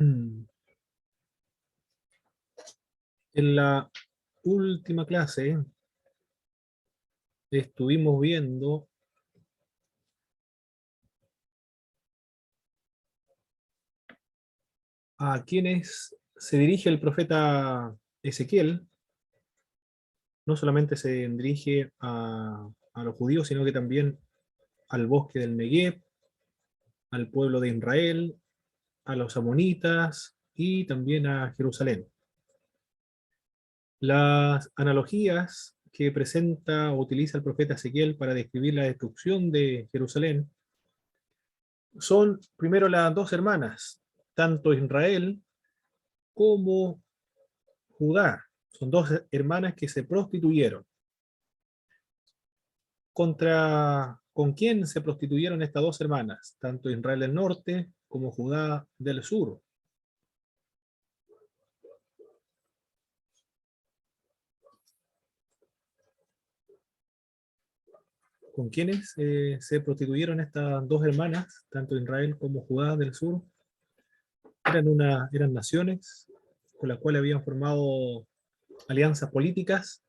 En la última clase estuvimos viendo a quienes se dirige el profeta Ezequiel. No solamente se dirige a los judíos, sino que también al bosque del Negev, al pueblo de Israel, a los amonitas y también a Jerusalén. Las analogías que presenta o utiliza el profeta Ezequiel para describir la destrucción de Jerusalén son primero las dos hermanas, tanto Israel como Judá. Son dos hermanas que se prostituyeron. ¿Con quién se prostituyeron estas dos hermanas? Tanto Israel del norte como Judá del sur. ¿Con quiénes se prostituyeron estas dos hermanas, tanto Israel como Judá del sur? Eran naciones con las cuales habían formado alianzas políticas.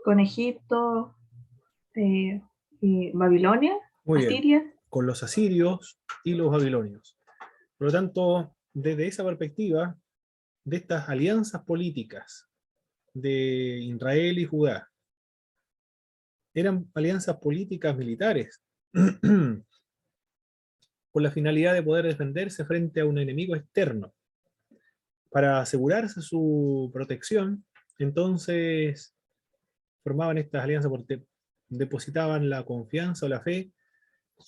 Con Egipto, y Babilonia, Muy bien, Asiria. con los asirios y los babilonios. Por lo tanto, desde esa perspectiva, de estas alianzas políticas de Israel y Judá, eran alianzas políticas militares, con la finalidad de poder defenderse frente a un enemigo externo. Para asegurarse su protección, entonces formaban estas alianzas porque depositaban la confianza o la fe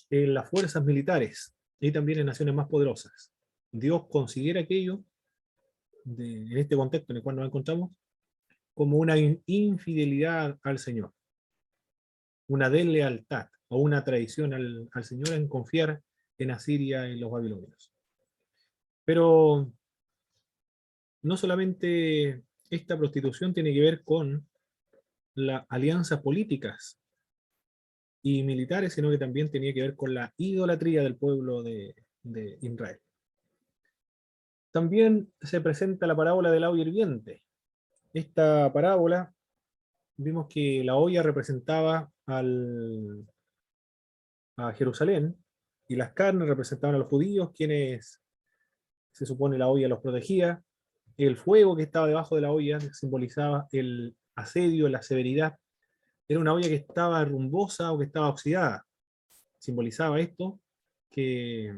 en las fuerzas militares y también en naciones más poderosas. Dios considera aquello, en este contexto en el cual nos encontramos, como una infidelidad al Señor, una deslealtad o una traición al Señor en confiar en Asiria y los babilonios. Pero no solamente esta prostitución tiene que ver con las alianzas políticas y militares, sino que también tenía que ver con la idolatría del pueblo de Israel. También se presenta la parábola del agua hirviente. Esta parábola, vimos que la olla representaba a Jerusalén y las carnes representaban a los judíos, quienes se supone la olla los protegía. El fuego que estaba debajo de la olla simbolizaba el asedio, la severidad. Era una olla que estaba rumbosa o que estaba oxidada. Simbolizaba esto, que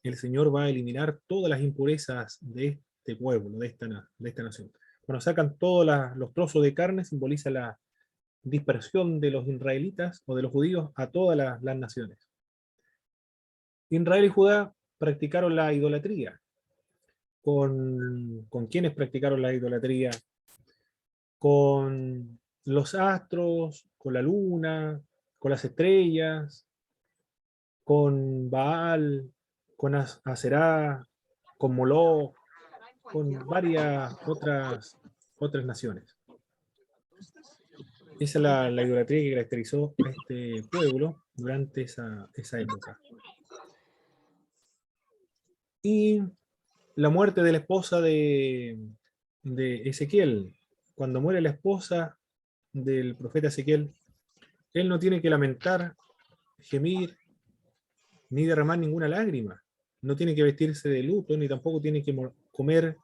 el Señor va a eliminar todas las impurezas de este pueblo, de esta nación. Cuando sacan todos los trozos de carne, simboliza la dispersión de los israelitas o de los judíos a todas las naciones. Israel y Judá practicaron la idolatría. ¿Con quiénes practicaron la idolatría? Con los astros, con la luna, con las estrellas, con Baal, con Aserá, con Moloch, con varias otras naciones. Esa es la idolatría que caracterizó a este pueblo durante esa época. Y la muerte de la esposa de Ezequiel. Cuando muere la esposa del profeta Ezequiel, él no tiene que lamentar, gemir, ni derramar ninguna lágrima. No tiene que vestirse de luto, ni tampoco tiene que comer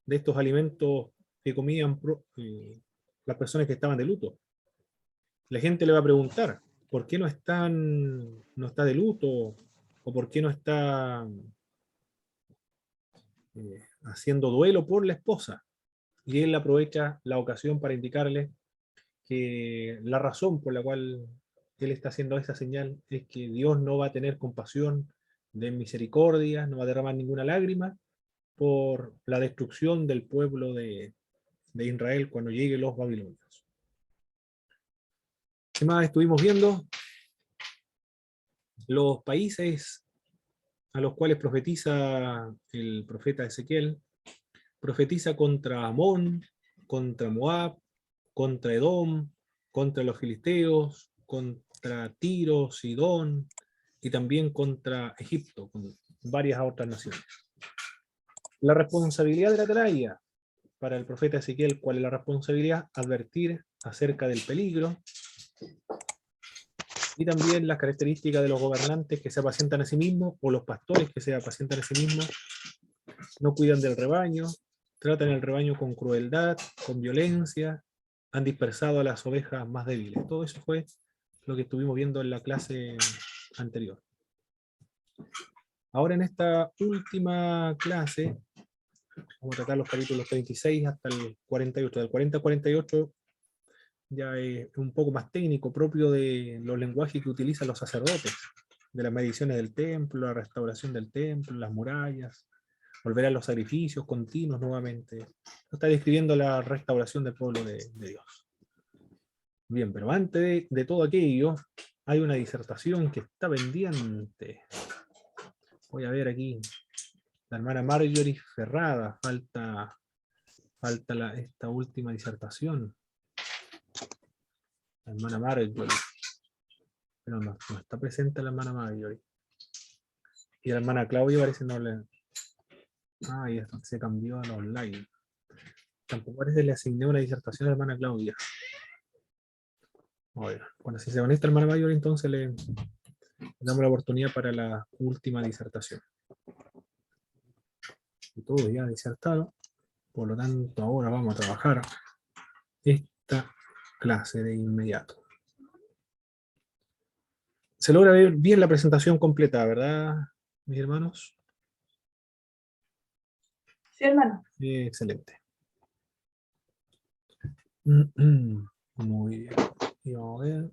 de estos alimentos que comían las personas que estaban de luto. La gente le va a preguntar, ¿por qué no está de luto? ¿O por qué no está haciendo duelo por la esposa? Y él aprovecha la ocasión para indicarle que la razón por la cual él está haciendo esa señal es que Dios no va a tener compasión de misericordia, no va a derramar ninguna lágrima por la destrucción del pueblo de Israel cuando lleguen los babilonios. ¿Qué más estuvimos viendo? Los países a los cuales profetiza el profeta Ezequiel, profetiza contra Amón, contra Moab, contra Edom, contra los filisteos, contra Tiro, Sidón, y también contra Egipto, con varias otras naciones. La responsabilidad de la atalaya para el profeta Ezequiel, ¿cuál es la responsabilidad? Advertir acerca del peligro y también las características de los gobernantes que se apacientan a sí mismos o los pastores que se apacientan a sí mismos, no cuidan del rebaño, tratan el rebaño con crueldad, con violencia, han dispersado a las ovejas más débiles. Todo eso fue lo que estuvimos viendo en la clase anterior. Ahora en esta última clase vamos a tratar los capítulos 36 hasta el 48. Del 40 al 48 ya es un poco más técnico, propio de los lenguajes que utilizan los sacerdotes, de las mediciones del templo, la restauración del templo, las murallas, volver a los sacrificios continuos nuevamente. Está describiendo la restauración del pueblo de Dios. Bien, pero antes de todo aquello, hay una disertación que está pendiente. Voy a ver aquí. La hermana Marjorie Ferrada, falta esta última disertación. La hermana Marjorie. Pero no está presente la hermana Marjorie. Y la hermana Claudia parece no le... Ah, ya se cambió a la online. Tampoco parece que le asigné una disertación a la hermana Claudia. Bueno, si se conecta la hermana Marjorie, entonces le damos la oportunidad para la última disertación. Y todo ya disertado. Por lo tanto, ahora vamos a trabajar esta clase de inmediato. Se logra ver bien la presentación completa, ¿verdad, mis hermanos? Sí, hermano. Excelente. Muy bien. Y vamos a ver.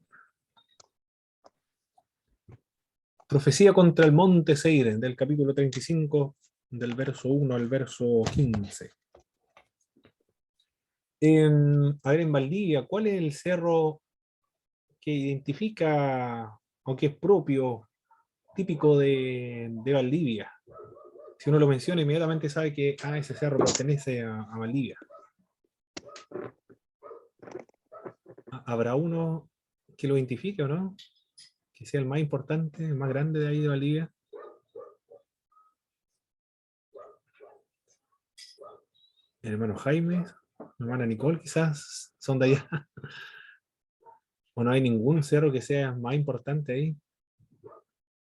Profecía contra el monte Seir, del capítulo 35, del verso 1 al verso 15. A ver, en Valdivia, ¿cuál es el cerro que identifica o que es propio, típico de Valdivia? Si uno lo menciona, inmediatamente sabe que ese cerro pertenece a Valdivia. ¿Habrá uno que lo identifique o no? Que sea el más importante, el más grande de ahí de Valdivia. El hermano Jaime, la hermana Nicole, quizás son de allá. ¿O no hay ningún cerro que sea más importante ahí?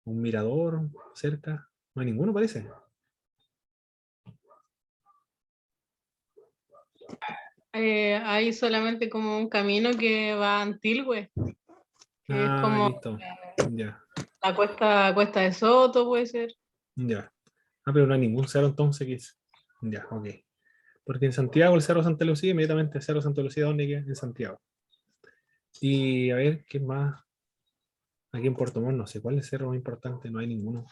¿Un mirador cerca? No hay ninguno, parece. Hay solamente como un camino que va a Antilgüe, que es como Listo. Ya, la cuesta de Soto, puede ser. ya. Pero no hay ningún cerro entonces que es. Ya, ok. Porque en Santiago, el Cerro Santa Lucía, inmediatamente el Cerro Santa Lucía, ¿dónde queda? En Santiago. Y a ver, ¿qué más? Aquí en Puerto Montt, no sé cuál es el cerro más importante, no hay ninguno.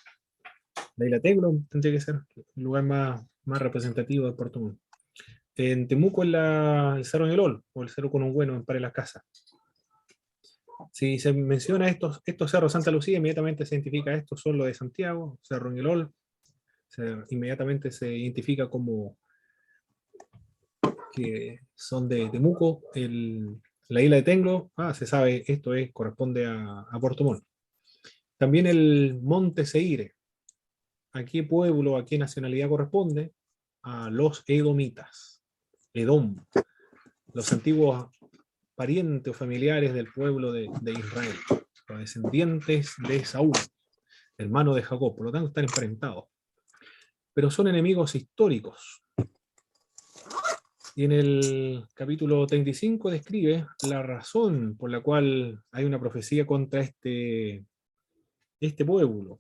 La Isla Tenglo tendría que ser el lugar más representativo de Puerto Montt. En Temuco es el Cerro Ñelol, o el Cerro Conongüeno en Pare Las Casas. Si se menciona estos cerros Santa Lucía, inmediatamente se identifica estos son los de Santiago, Cerro Ñelol, inmediatamente se identifica como que son de Temuco, la isla de Tenglo, se sabe, corresponde a Puerto Montt. También el Monte Seire, ¿a qué pueblo, a qué nacionalidad corresponde? A los edomitas, Edom, los antiguos parientes o familiares del pueblo de Israel, los descendientes de Saúl, hermano de Jacob, por lo tanto están emparentados. Pero son enemigos históricos. Y en el capítulo 35 describe la razón por la cual hay una profecía contra este pueblo.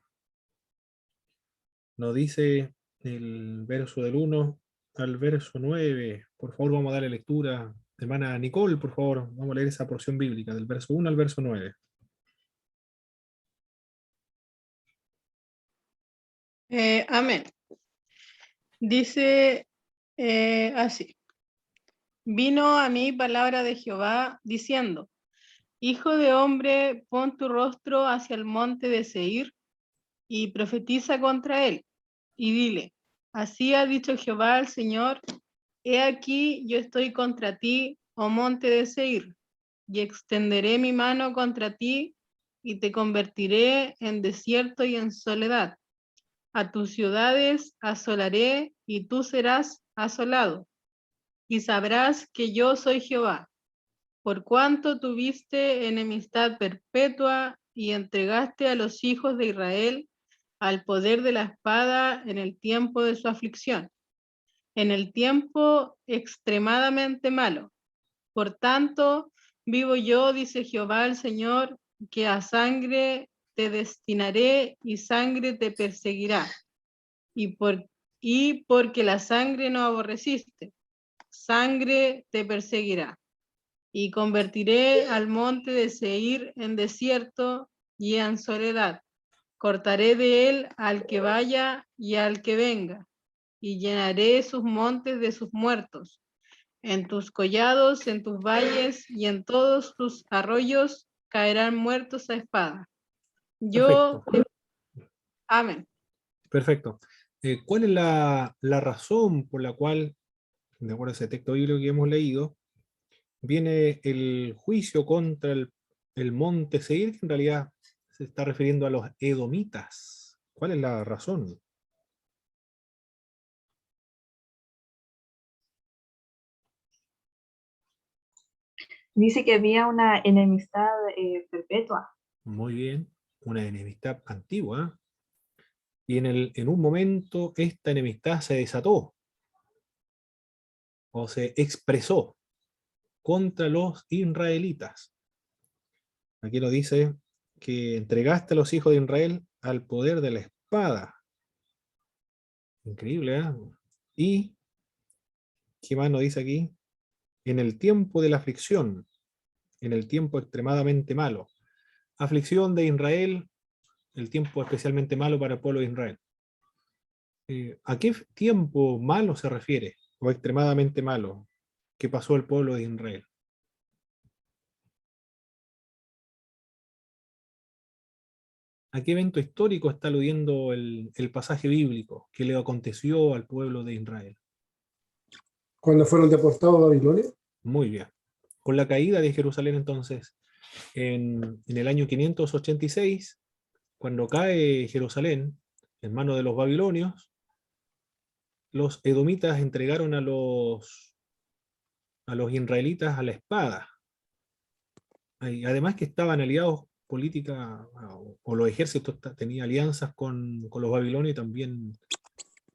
Nos dice el verso del 1 al verso 9. Por favor, vamos a darle lectura. Hermana Nicole, por favor, vamos a leer esa porción bíblica del verso 1 al verso 9. Amén. Dice así. Vino a mí palabra de Jehová diciendo, Hijo de hombre, pon tu rostro hacia el monte de Seir y profetiza contra él, y dile, así ha dicho Jehová el Señor, he aquí yo estoy contra ti, oh monte de Seir, y extenderé mi mano contra ti, y te convertiré en desierto y en soledad. A tus ciudades asolaré y tú serás asolado. Y sabrás que yo soy Jehová, por cuanto tuviste enemistad perpetua y entregaste a los hijos de Israel al poder de la espada en el tiempo de su aflicción, en el tiempo extremadamente malo. Por tanto, vivo yo, dice Jehová el Señor, que a sangre te destinaré y sangre te perseguirá. Y porque la sangre no aborreciste, sangre te perseguirá. Y convertiré al monte de Seir en desierto y en soledad. Cortaré de él al que vaya y al que venga, y llenaré sus montes de sus muertos. En tus collados, en tus valles y en todos tus arroyos caerán muertos a espada. Yo, Perfecto. amén. Perfecto. ¿Cuál es la razón por la cual, de acuerdo a ese texto bíblico que hemos leído, viene el juicio contra el monte Seir, que en realidad se está refiriendo a los edomitas? ¿Cuál es la razón? Dice que había una enemistad perpetua. Muy bien, una enemistad antigua. Y en un momento esta enemistad se desató o se expresó contra los israelitas. Aquí nos dice que entregaste a los hijos de Israel al poder de la espada. Increíble, ¿eh? Y, ¿qué más nos dice aquí? En el tiempo de la aflicción, en el tiempo extremadamente malo. Aflicción de Israel, el tiempo especialmente malo para el pueblo de Israel. ¿A qué tiempo malo se refiere? O extremadamente malo que pasó el pueblo de Israel. ¿A qué evento histórico está aludiendo el pasaje bíblico que le aconteció al pueblo de Israel? Cuando fueron deportados a Babilonia. Muy bien. Con la caída de Jerusalén entonces, en el año 586, cuando cae Jerusalén en manos de los babilonios, los edomitas entregaron a los israelitas a la espada. Y además que estaban aliados política, o los ejércitos tenían alianzas con los babilonios y también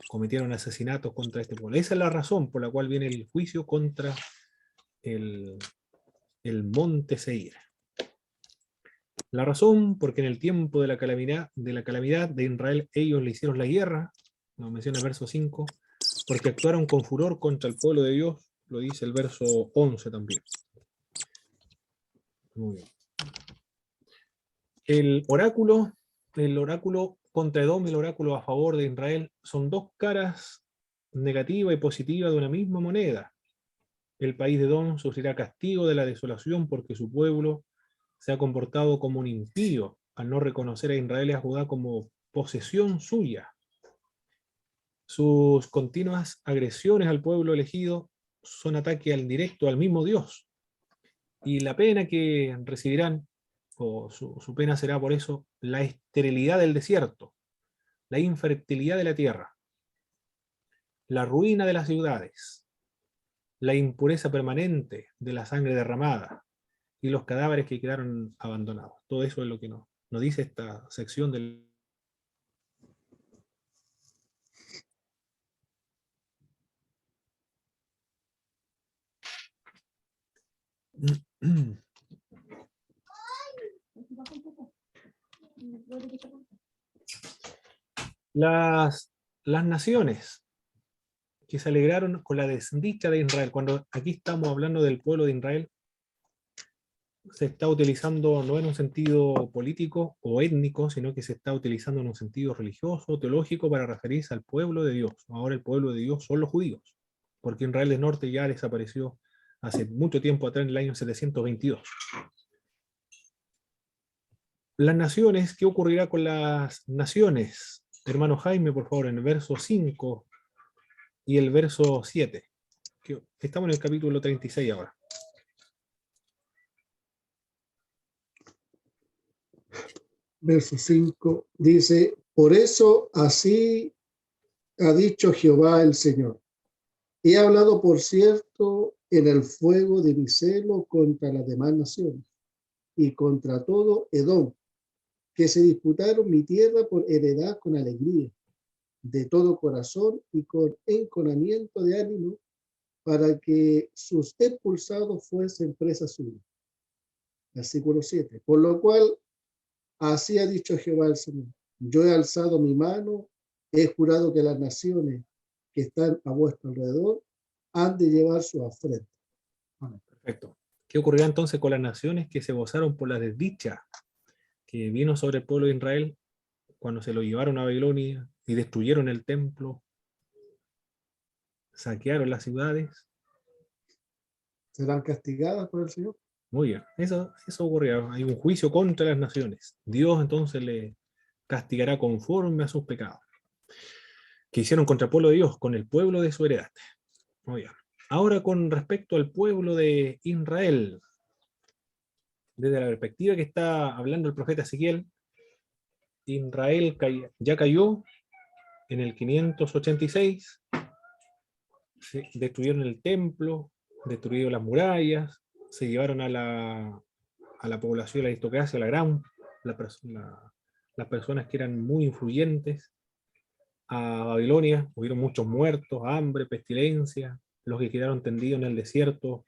cometieron asesinatos contra este pueblo. Esa es la razón por la cual viene el juicio contra el monte Seir. La razón, porque en el tiempo de la calamidad de Israel ellos le hicieron la guerra, nos menciona el verso 5, porque actuaron con furor contra el pueblo de Dios, lo dice el verso 11 también. Muy bien. El oráculo contra Edom y el oráculo a favor de Israel son dos caras negativa y positiva de una misma moneda. El país de Edom sufrirá castigo de la desolación porque su pueblo se ha comportado como un impío al no reconocer a Israel y a Judá como posesión suya. Sus continuas agresiones al pueblo elegido son ataque al directo al mismo Dios. Y la pena que recibirán, o su pena será por eso, la esterilidad del desierto, la infertilidad de la tierra, la ruina de las ciudades, la impureza permanente de la sangre derramada y los cadáveres que quedaron abandonados. Todo eso es lo que nos dice esta sección del... Las naciones que se alegraron con la desdicha de Israel. Cuando aquí estamos hablando del pueblo de Israel, se está utilizando no en un sentido político o étnico, sino que se está utilizando en un sentido religioso, teológico, para referirse al pueblo de Dios. Ahora el pueblo de Dios son los judíos, porque Israel del Norte ya desapareció hace mucho tiempo atrás, en el año 722. Las naciones, ¿qué ocurrirá con las naciones? Hermano Jaime, por favor, en el verso 5 y el verso 7. Estamos en el capítulo 36 ahora. verso 5, dice, por eso así ha dicho Jehová el Señor. He hablado, por cierto, en el fuego de mi celo contra las demás naciones y contra todo Edom, que se disputaron mi tierra por heredad con alegría, de todo corazón y con enconamiento de ánimo, para que sus expulsados fuesen presa suya. Versículo 7. Por lo cual, así ha dicho Jehová el Señor. Yo he alzado mi mano, he jurado que las naciones que están a vuestro alrededor han de llevar su afrenta. Perfecto. ¿Qué ocurrirá entonces con las naciones que se gozaron por la desdicha que vino sobre el pueblo de Israel cuando se lo llevaron a Babilonia y destruyeron el templo, saquearon las ciudades? ¿Serán castigadas por el Señor? Muy bien, eso ocurrirá. Hay un juicio contra las naciones. Dios entonces le castigará conforme a sus pecados que hicieron contra el pueblo de Dios, con el pueblo de su heredad. Muy bien. Ahora con respecto al pueblo de Israel, desde la perspectiva que está hablando el profeta Ezequiel, Israel ya cayó en el 586, destruyeron el templo, destruyeron las murallas, se llevaron a la población, la aristocracia, las personas que eran muy influyentes a Babilonia. Hubieron muchos muertos, hambre, pestilencia, los que quedaron tendidos en el desierto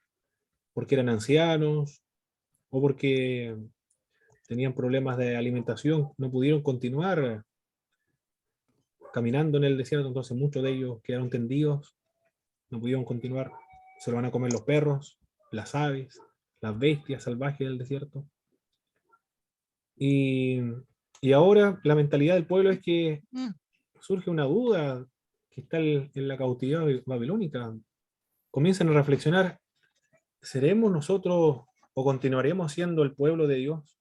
porque eran ancianos o porque tenían problemas de alimentación, no pudieron continuar caminando en el desierto, entonces muchos de ellos quedaron tendidos, no pudieron continuar, se lo van a comer los perros, las aves, las bestias salvajes del desierto. Y, y ahora la mentalidad del pueblo es que surge una duda que está en la cautividad babilónica. Comienzan a reflexionar, ¿seremos nosotros o continuaremos siendo el pueblo de Dios?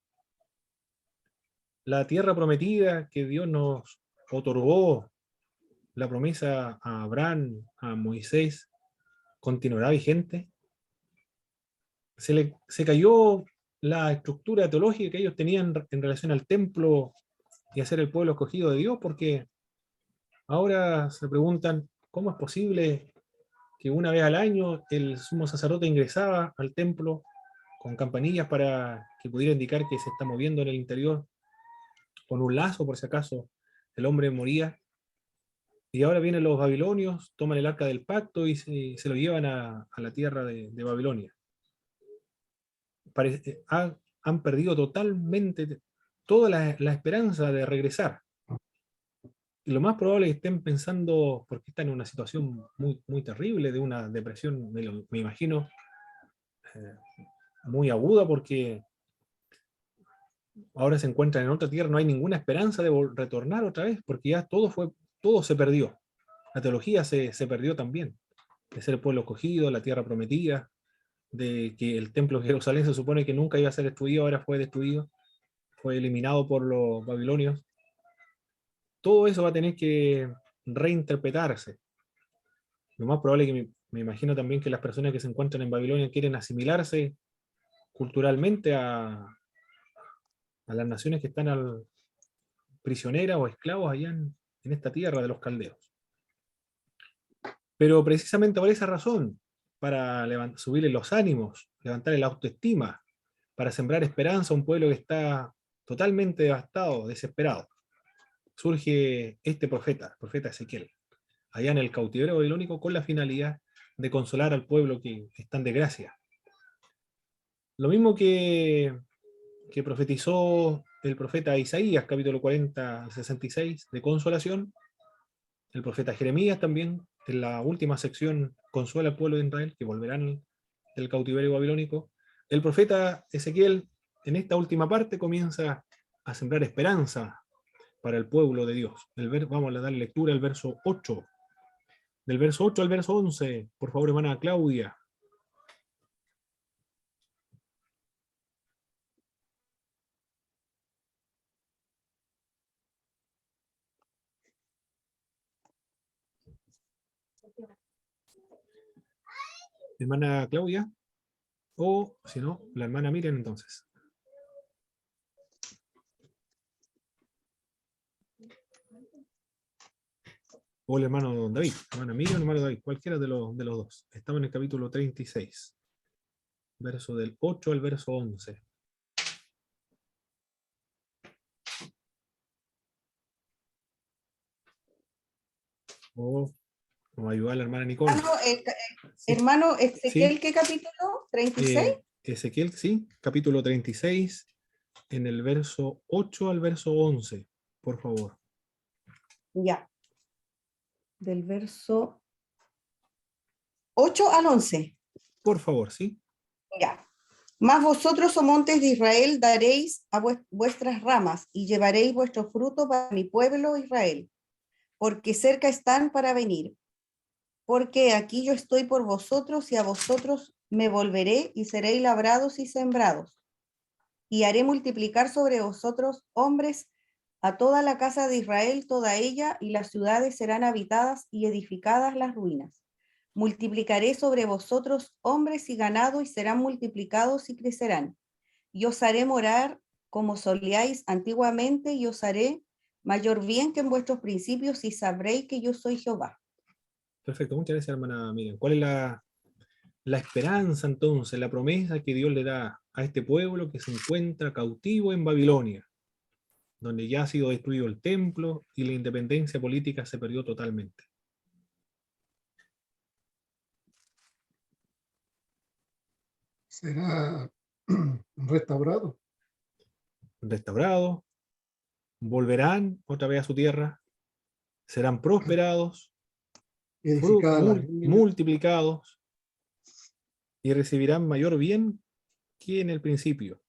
La tierra prometida que Dios nos otorgó, la promesa a Abraham, a Moisés, ¿continuará vigente? Se cayó la estructura teológica que ellos tenían en relación al templo y a ser el pueblo escogido de Dios, porque ahora se preguntan, ¿cómo es posible que una vez al año el sumo sacerdote ingresaba al templo con campanillas para que pudiera indicar que se está moviendo en el interior, con un lazo por si acaso el hombre moría? Y ahora vienen los babilonios, toman el arca del pacto y se lo llevan a la tierra de Babilonia. Han perdido totalmente toda la esperanza de regresar. Y lo más probable es que estén pensando, porque están en una situación muy, muy terrible, de una depresión, me imagino, eh, muy aguda, porque ahora se encuentran en otra tierra, no hay ninguna esperanza de retornar otra vez, porque ya todo se perdió. La teología se perdió también, de ser el pueblo escogido, la tierra prometida, de que el templo de Jerusalén se supone que nunca iba a ser destruido, ahora fue destruido, fue eliminado por los babilonios. Todo eso va a tener que reinterpretarse. Lo más probable es que me imagino también que las personas que se encuentran en Babilonia quieren asimilarse culturalmente a las naciones que están prisioneras o esclavos allá en esta tierra de los caldeos. Pero precisamente por esa razón, para subirle los ánimos, levantarle la autoestima, para sembrar esperanza a un pueblo que está totalmente devastado, desesperado, surge este profeta, el profeta Ezequiel, allá en el cautiverio babilónico, con la finalidad de consolar al pueblo que está en desgracia. Lo mismo que profetizó el profeta Isaías, capítulo 40 al 66, de consolación, el profeta Jeremías también, en la última sección, consuela al pueblo de Israel, que volverán del cautiverio babilónico. El profeta Ezequiel, en esta última parte, comienza a sembrar esperanza para el pueblo de Dios. Vamos a dar lectura al verso 8. Del verso 8 al verso 11, por favor, hermana Claudia. Hermana Claudia, o si no, la hermana Miriam entonces. O el hermano David, hermana Miriam o el hermano David, cualquiera de los dos. Estamos en el capítulo 36, verso del 8 al verso 11. O nos va a ayudar la hermana Nicole. Sí, Hermano Ezequiel, sí. ¿qué capítulo? ¿36? Ezequiel, sí, capítulo 36, en el verso 8 al verso 11, por favor. Ya. Del verso 8 al 11. Por favor, sí. Ya. Mas vosotros, oh montes de Israel, daréis a vuestras ramas y llevaréis vuestro fruto para mi pueblo Israel, porque cerca están para venir. Porque aquí yo estoy por vosotros y a vosotros me volveré y seréis labrados y sembrados. Y haré multiplicar sobre vosotros hombres a toda la casa de Israel, toda ella, y las ciudades serán habitadas y edificadas las ruinas. Multiplicaré sobre vosotros hombres y ganado, y serán multiplicados y crecerán. Y os haré morar como solíais antiguamente, y os haré mayor bien que en vuestros principios, y sabréis que yo soy Jehová. Perfecto, muchas gracias, hermana Miriam. ¿Cuál es la esperanza entonces, la promesa que Dios le da a este pueblo que se encuentra cautivo en Babilonia, donde ya ha sido destruido el templo y la independencia política se perdió totalmente? Será restaurado. Restaurados, volverán otra vez a su tierra, serán prosperados, Edificada la ruina. multiplicados y recibirán mayor bien que en el principio.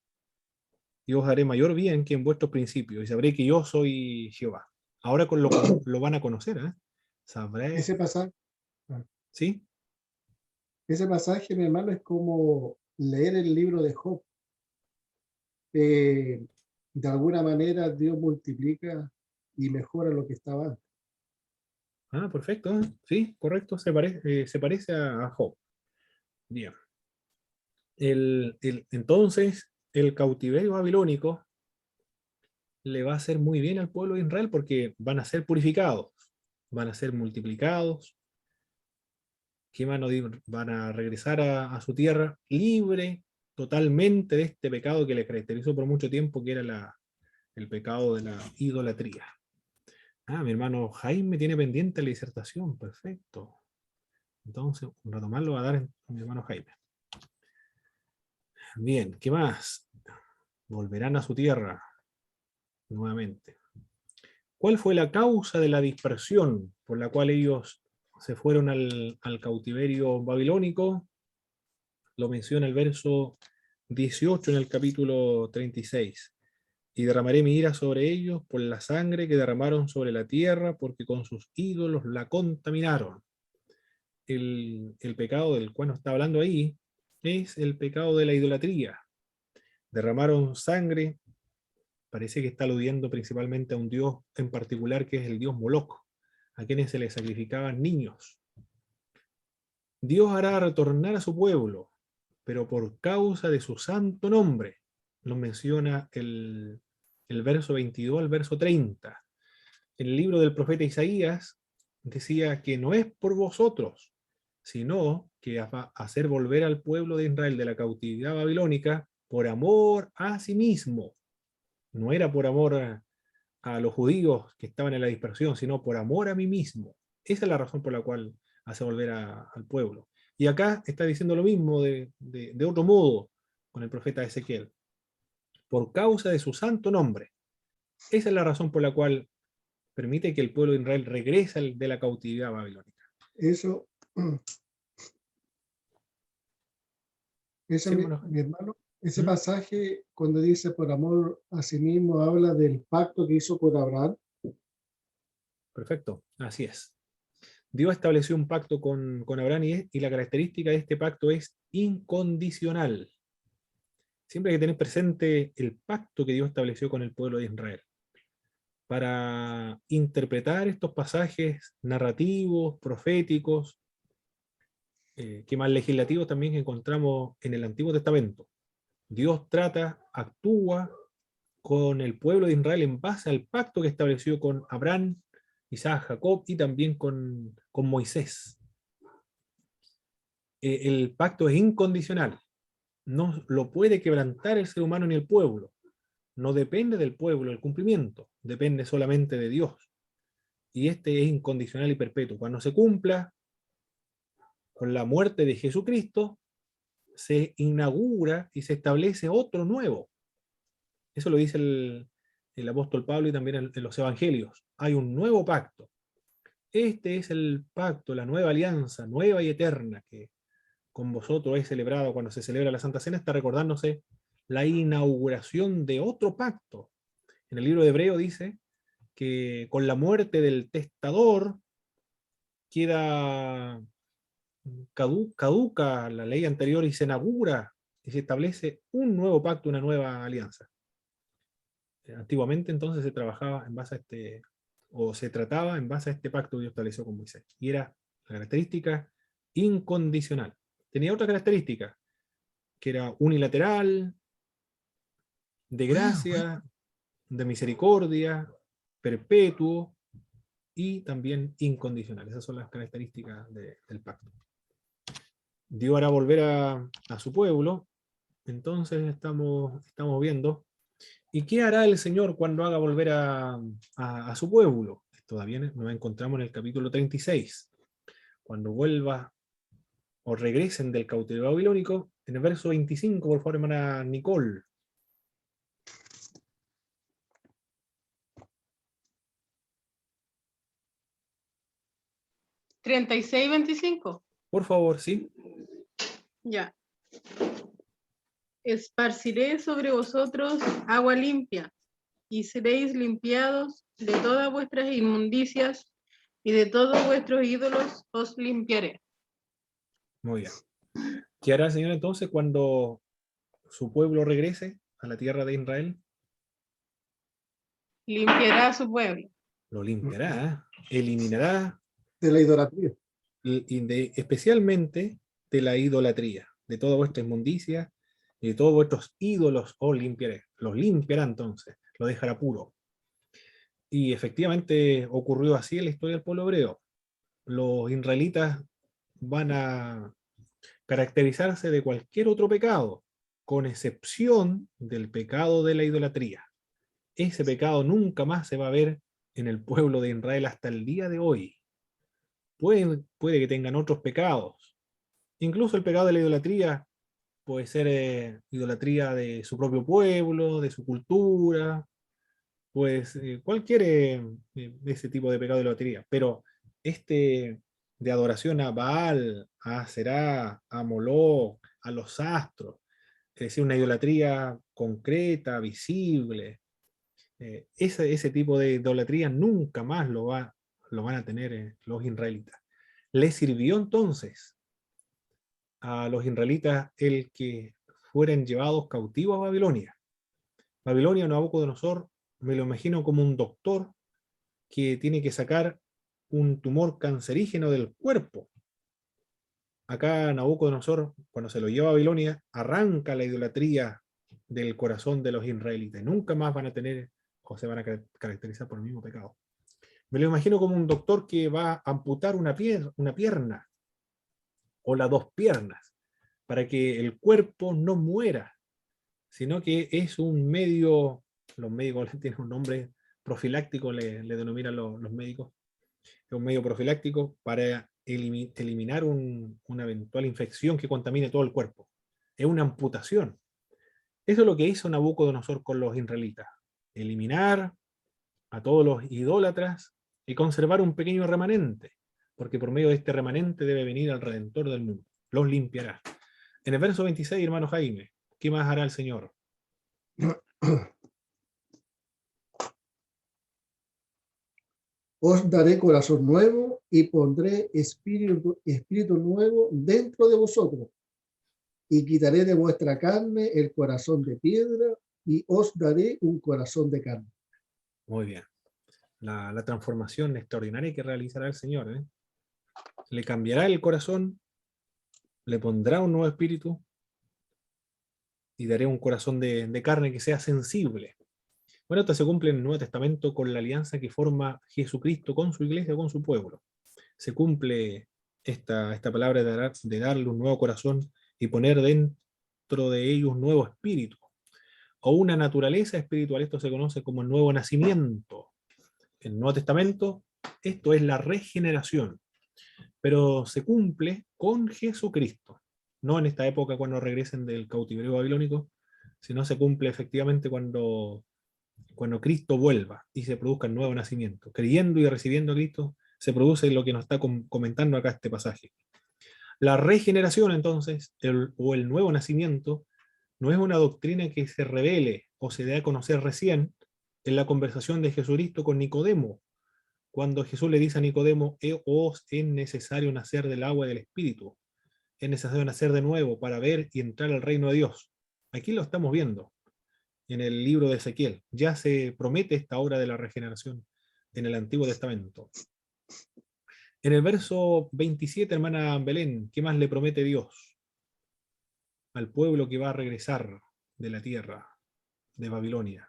Y os haré mayor bien que en vuestros principios, y sabré que yo soy Jehová. Ahora lo van a conocer, ¿eh? Sabré, Ese pasaje, ¿sí? ese pasaje, mi hermano, es como leer el libro de Job. De alguna manera Dios multiplica y mejora lo que estaba antes. Ah, perfecto, ¿eh? Sí, correcto, se parece a Job. Bien. Entonces, el cautiverio babilónico le va a hacer muy bien al pueblo de Israel porque van a ser purificados, van a ser multiplicados, que van a regresar a su tierra libre totalmente de este pecado que le caracterizó por mucho tiempo, que era el pecado de la idolatría. Ah, mi hermano Jaime tiene pendiente la disertación, perfecto. Entonces, un rato más lo va a dar mi hermano Jaime. Bien, ¿qué más? Volverán a su tierra nuevamente. ¿Cuál fue la causa de la dispersión por la cual ellos se fueron al cautiverio babilónico? Lo menciona el verso 18 en el capítulo 36. Y derramaré mi ira sobre ellos por la sangre que derramaron sobre la tierra, porque con sus ídolos la contaminaron. El pecado del cual nos está hablando ahí es el pecado de la idolatría. Derramaron sangre, parece que está aludiendo principalmente a un dios en particular, que es el dios Moloch, a quienes se les sacrificaban niños. Dios hará retornar a su pueblo, pero por causa de su santo nombre. Lo menciona el verso 22 al verso 30. En el libro del profeta Isaías decía que no es por vosotros, sino que va a hacer volver al pueblo de Israel de la cautividad babilónica por amor a sí mismo. No era por amor a los judíos que estaban en la dispersión, sino por amor a mí mismo. Esa es la razón por la cual hace volver al pueblo. Y acá está diciendo lo mismo de otro modo con el profeta Ezequiel. Por causa de su santo nombre. Esa es la razón por la cual permite que el pueblo de Israel regrese de la cautividad babilónica. Eso, Sí, mi hermano, ese ¿Mm? pasaje cuando dice por amor a sí mismo habla del pacto que hizo con Abraham. Perfecto, así es. Dios estableció un pacto con Abraham y la característica de este pacto es incondicional. Siempre hay que tener presente el pacto que Dios estableció con el pueblo de Israel. Para interpretar estos pasajes narrativos, proféticos, que más legislativos también que encontramos en el Antiguo Testamento. Dios actúa con el pueblo de Israel en base al pacto que estableció con Abraham Isaac, Jacob y también con Moisés. El pacto es incondicional. No lo puede quebrantar el ser humano ni el pueblo. No depende del pueblo el cumplimiento, depende solamente de Dios. Y este es incondicional y perpetuo. Cuando se cumpla con la muerte de Jesucristo, se inaugura y se establece otro nuevo. Eso lo dice el apóstol Pablo y también en los evangelios. Hay un nuevo pacto. Este es el pacto, la nueva alianza, nueva y eterna, que con vosotros es celebrado cuando se celebra la Santa Cena, está recordándose la inauguración de otro pacto. En el libro de Hebreo dice que con la muerte del testador queda caduca la ley anterior y se inaugura y se establece un nuevo pacto, una nueva alianza. Antiguamente entonces se trabajaba en base a se trataba en base a este pacto que Dios estableció con Moisés. Y era la característica incondicional. Tenía otra característica, que era unilateral, de gracia, de misericordia, perpetuo y también incondicional. Esas son las características del pacto. Dios hará volver a su pueblo. Entonces estamos viendo. ¿Y qué hará el Señor cuando haga volver a su pueblo? Todavía nos encontramos en el capítulo 36. Cuando vuelva o regresen del cautiverio babilónico, en el verso 25, por favor, hermana Nicole. ¿36:25? Por favor, sí. Ya. Esparciré sobre vosotros agua limpia, y seréis limpiados de todas vuestras inmundicias, y de todos vuestros ídolos os limpiaré. Muy bien. ¿Qué hará el Señor entonces cuando su pueblo regrese a la tierra de Israel? Limpiará a su pueblo. Lo limpiará, eliminará De la idolatría. especialmente de la idolatría, de toda vuestra inmundicia y de todos vuestros ídolos os limpiaré. Los limpiará entonces, lo dejará puro. Y efectivamente ocurrió así en la historia del pueblo hebreo. Los israelitas van a caracterizarse de cualquier otro pecado, con excepción del pecado de la idolatría. Ese pecado nunca más se va a ver en el pueblo de Israel hasta el día de hoy. Puede que tengan otros pecados. Incluso el pecado de la idolatría puede ser idolatría de su propio pueblo, de su cultura, pues cualquier ese tipo de pecado de idolatría. Pero este de adoración a Baal, a Aserá, a Moloch, a los astros, es decir, una idolatría concreta, visible, ese tipo de idolatría nunca más lo van a tener los israelitas. ¿Les sirvió entonces a los israelitas el que fueran llevados cautivos a Babilonia? Babilonia, Nabucodonosor, me lo imagino como un doctor que tiene que sacar un tumor cancerígeno del cuerpo. Acá Nabucodonosor, cuando se lo lleva a Babilonia, arranca la idolatría del corazón de los israelitas. Nunca más van a tener o se van a caracterizar por el mismo pecado. Me lo imagino como un doctor que va a amputar una pierna o las dos piernas para que el cuerpo no muera, sino que es un medio, los médicos tienen un nombre profiláctico, le denominan los médicos, es un medio profiláctico para eliminar una eventual infección que contamine todo el cuerpo. Es una amputación. Eso es lo que hizo Nabucodonosor con los israelitas. Eliminar a todos los idólatras y conservar un pequeño remanente, porque por medio de este remanente debe venir al Redentor del mundo. Los limpiará. En el verso 26, hermano Jaime, ¿qué más hará el Señor? Os daré corazón nuevo y pondré espíritu nuevo dentro de vosotros. Y quitaré de vuestra carne el corazón de piedra y os daré un corazón de carne. Muy bien. La transformación extraordinaria que realizará el Señor. Le cambiará el corazón, le pondrá un nuevo espíritu y daré un corazón de carne que sea sensible. Bueno, esto se cumple en el Nuevo Testamento con la alianza que forma Jesucristo con su iglesia, con su pueblo. Se cumple esta palabra de darle un nuevo corazón y poner dentro de ellos un nuevo espíritu, o una naturaleza espiritual. Esto se conoce como el nuevo nacimiento. En el Nuevo Testamento, esto es la regeneración, pero se cumple con Jesucristo, no en esta época cuando regresen del cautiverio babilónico, sino se cumple efectivamente cuando Cristo vuelva y se produzca el nuevo nacimiento. Creyendo y recibiendo a Cristo, se produce lo que nos está comentando acá este pasaje. La regeneración, entonces, o el nuevo nacimiento, no es una doctrina que se revele o se dé a conocer recién en la conversación de Jesucristo con Nicodemo, cuando Jesús le dice a Nicodemo: os es necesario nacer del agua y del Espíritu, es necesario nacer de nuevo para ver y entrar al reino de Dios. Aquí lo estamos viendo en el libro de Ezequiel. Ya se promete esta obra de la regeneración en el Antiguo Testamento. En el verso 27, hermana Belén, ¿qué más le promete Dios al pueblo que va a regresar de la tierra de Babilonia?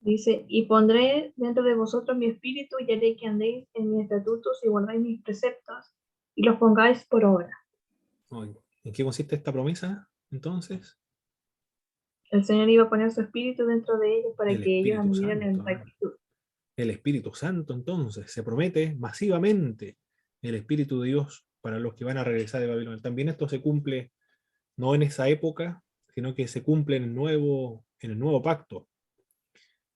Dice, y pondré dentro de vosotros mi espíritu y haré que andéis en mis estatutos y guardéis mis preceptos y los pongáis por obra. ¿En qué consiste esta promesa, entonces? El Señor iba a poner su espíritu dentro de ellos para El que ellos Espíritu anduvieran en Santo. rectitud. El Espíritu Santo, entonces, se promete masivamente el Espíritu de Dios para los que van a regresar de Babilonia. También esto se cumple no en esa época, sino que se cumple en el nuevo pacto.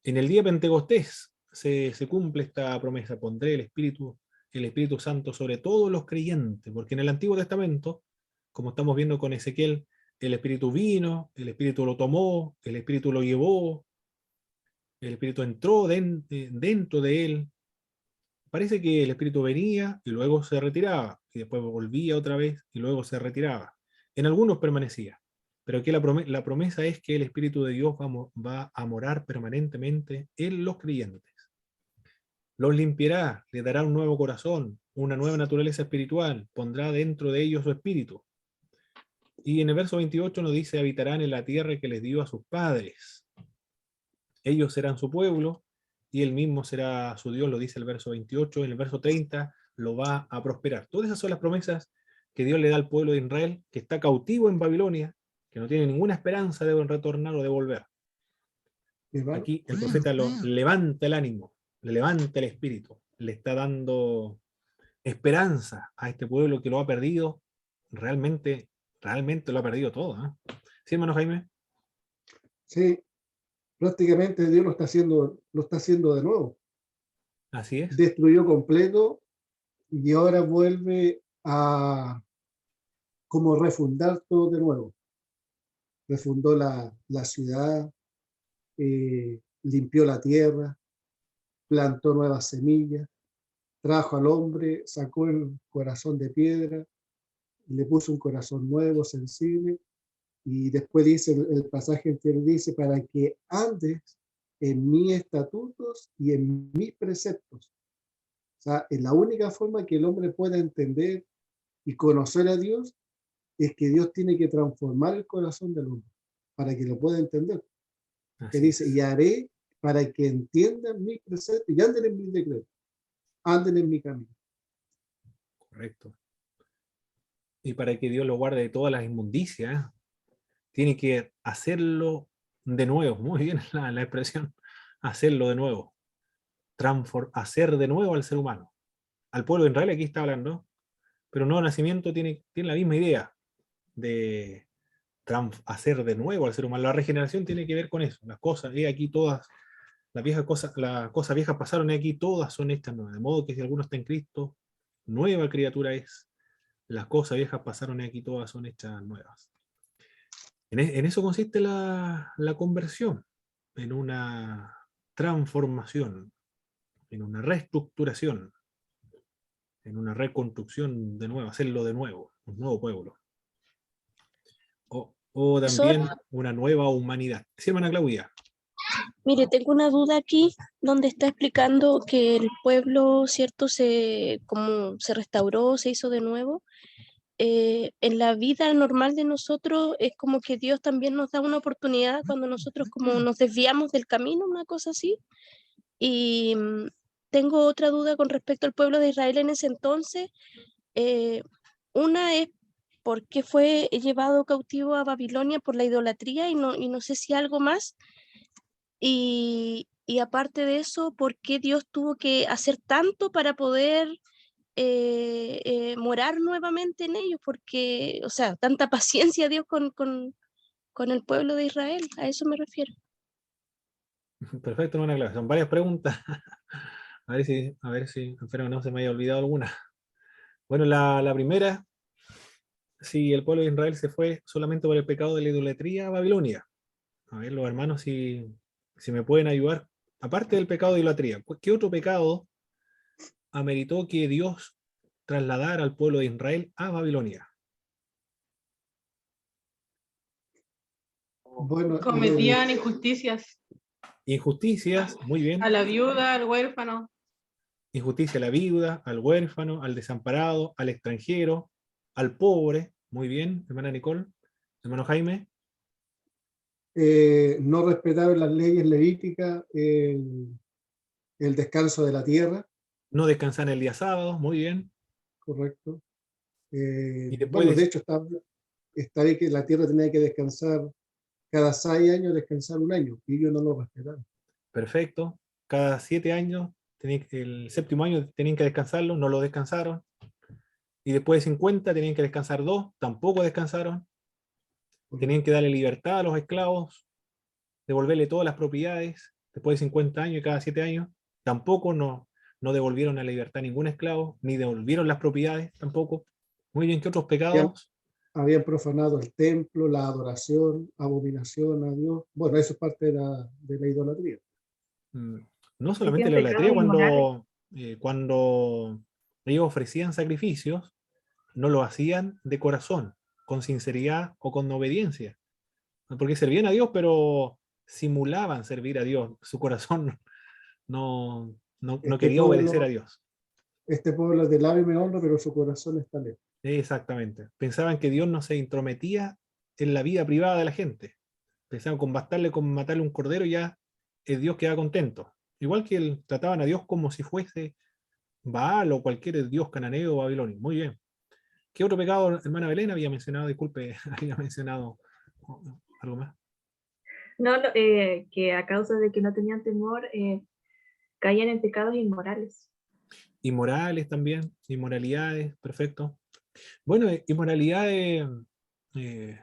En el día de Pentecostés se cumple esta promesa: pondré el Espíritu Santo sobre todos los creyentes, porque en el Antiguo Testamento, como estamos viendo con Ezequiel, el Espíritu vino, el Espíritu lo tomó, el Espíritu lo llevó, el Espíritu entró dentro de él. Parece que el Espíritu venía y luego se retiraba, y después volvía otra vez y luego se retiraba. En algunos permanecía, pero aquí la promesa es que el Espíritu de Dios va a morar permanentemente en los creyentes. Los limpiará, les dará un nuevo corazón, una nueva naturaleza espiritual, pondrá dentro de ellos su espíritu. Y en el verso 28 nos dice: habitarán en la tierra que les dio a sus padres. Ellos serán su pueblo y él mismo será su Dios, lo dice el verso 28. En el verso 30 lo va a prosperar. Todas esas son las promesas que Dios le da al pueblo de Israel, que está cautivo en Babilonia, que no tiene ninguna esperanza de retornar o de volver. Hermano, Aquí el profeta lo levanta el ánimo, le levanta el espíritu, le está dando esperanza a este pueblo que lo ha perdido, realmente lo ha perdido todo, ¿eh? ¿Sí, hermano Jaime? sí, prácticamente Dios lo está haciendo de nuevo. Así es. Destruyó completo y ahora vuelve a como refundar todo de nuevo. Refundó la ciudad, limpió la tierra, plantó nuevas semillas, trajo al hombre, sacó el corazón de piedra, le puso un corazón nuevo, sensible, y después dice el pasaje entero, dice: para que andes en mis estatutos y en mis preceptos. O sea, es la única forma que el hombre pueda entender y conocer a Dios, es que Dios tiene que transformar el corazón del hombre para que lo pueda entender. Que Así dice: es. y haré para que entiendan mis preceptos y anden en mis decretos, anden en mi camino. Correcto. Y para que Dios lo guarde de todas las inmundicias, tiene que hacerlo de nuevo. Muy bien la expresión, hacerlo de nuevo. Hacer de nuevo al ser humano. Al pueblo de Israel aquí está hablando, pero el nuevo nacimiento tiene la misma idea de hacer de nuevo al ser humano. La regeneración tiene que ver con eso. Las cosas, aquí todas, las cosas viejas pasaron, y aquí todas son hechas nuevas. De modo que si alguno está en Cristo, nueva criatura es. Las cosas viejas pasaron, y aquí todas son hechas nuevas. En eso consiste la conversión, en una transformación, en una reestructuración, en una reconstrucción de nuevo, hacerlo de nuevo, un nuevo pueblo. O también una nueva humanidad. Sí, hermana Claudia. Mire, tengo una duda aquí donde está explicando que el pueblo, ¿cierto?, como se restauró, se hizo de nuevo. en la vida normal de nosotros es como que Dios también nos da una oportunidad cuando nosotros como nos desviamos del camino, una cosa así. Y tengo otra duda con respecto al pueblo de Israel en ese entonces. Eh, una es por qué fue llevado cautivo a Babilonia por la idolatría y no sé si algo más. Y aparte de eso, ¿por qué Dios tuvo que hacer tanto para poder morar nuevamente en ellos? Porque, o sea, tanta paciencia Dios con el pueblo de Israel, a eso me refiero. Perfecto, hermana Claudia. Son varias preguntas. A ver si espero que no se me haya olvidado alguna. Bueno, la primera, si el pueblo de Israel se fue solamente por el pecado de la idolatría a Babilonia. A ver, los hermanos, si me pueden ayudar. Aparte del pecado de idolatría, ¿qué otro pecado ameritó que Dios trasladara al pueblo de Israel a Babilonia? Bueno, Cometían injusticias Injusticias, muy bien. a la viuda, al huérfano. Injusticia a la viuda, al huérfano, al desamparado, al extranjero, al pobre. Muy bien, hermana Nicole. Hermano Jaime. no respetaron las leyes levíticas, el descanso de la tierra, No descansar el día sábado. Muy bien. correcto. Y después Bueno, de hecho está ahí que la tierra tenía que descansar cada 6 años, descansar un año, y ellos no lo respetaron. perfecto. Cada 7 años, el séptimo año tenían que descansarlo, no lo descansaron. Y después de 50 tenían que descansar 2, tampoco descansaron. Tenían que darle libertad a los esclavos, devolverle todas las propiedades después de 50 años y cada 7 años. Tampoco no devolvieron a la libertad a ningún esclavo, ni devolvieron las propiedades tampoco. Muy bien, ¿qué otros pecados? Habían profanado el templo, la adoración, abominación a Dios. Bueno, eso es parte de la idolatría. No solamente Cometían la idolatría, pecados inmorales. cuando ellos ofrecían sacrificios, no lo hacían de corazón, con sinceridad o con obediencia. Porque servían a Dios, pero simulaban servir a Dios. Su corazón no Este quería obedecer a pueblo, Dios. este pueblo es de labio y me honra, pero su corazón está lejos. Exactamente. Pensaban que Dios no se intrometía en la vida privada de la gente. Pensaban con bastarle con matarle un cordero ya el Dios queda contento. Igual que trataban a Dios como si fuese Baal o cualquier dios cananeo o babilonio. Muy bien. ¿Qué otro pecado, hermana Belén, había mencionado? Disculpe, había mencionado algo más. No, que a causa de que no tenían temor, caían en pecados inmorales. Inmorales también, inmoralidades, perfecto. Bueno, inmoralidades. eh,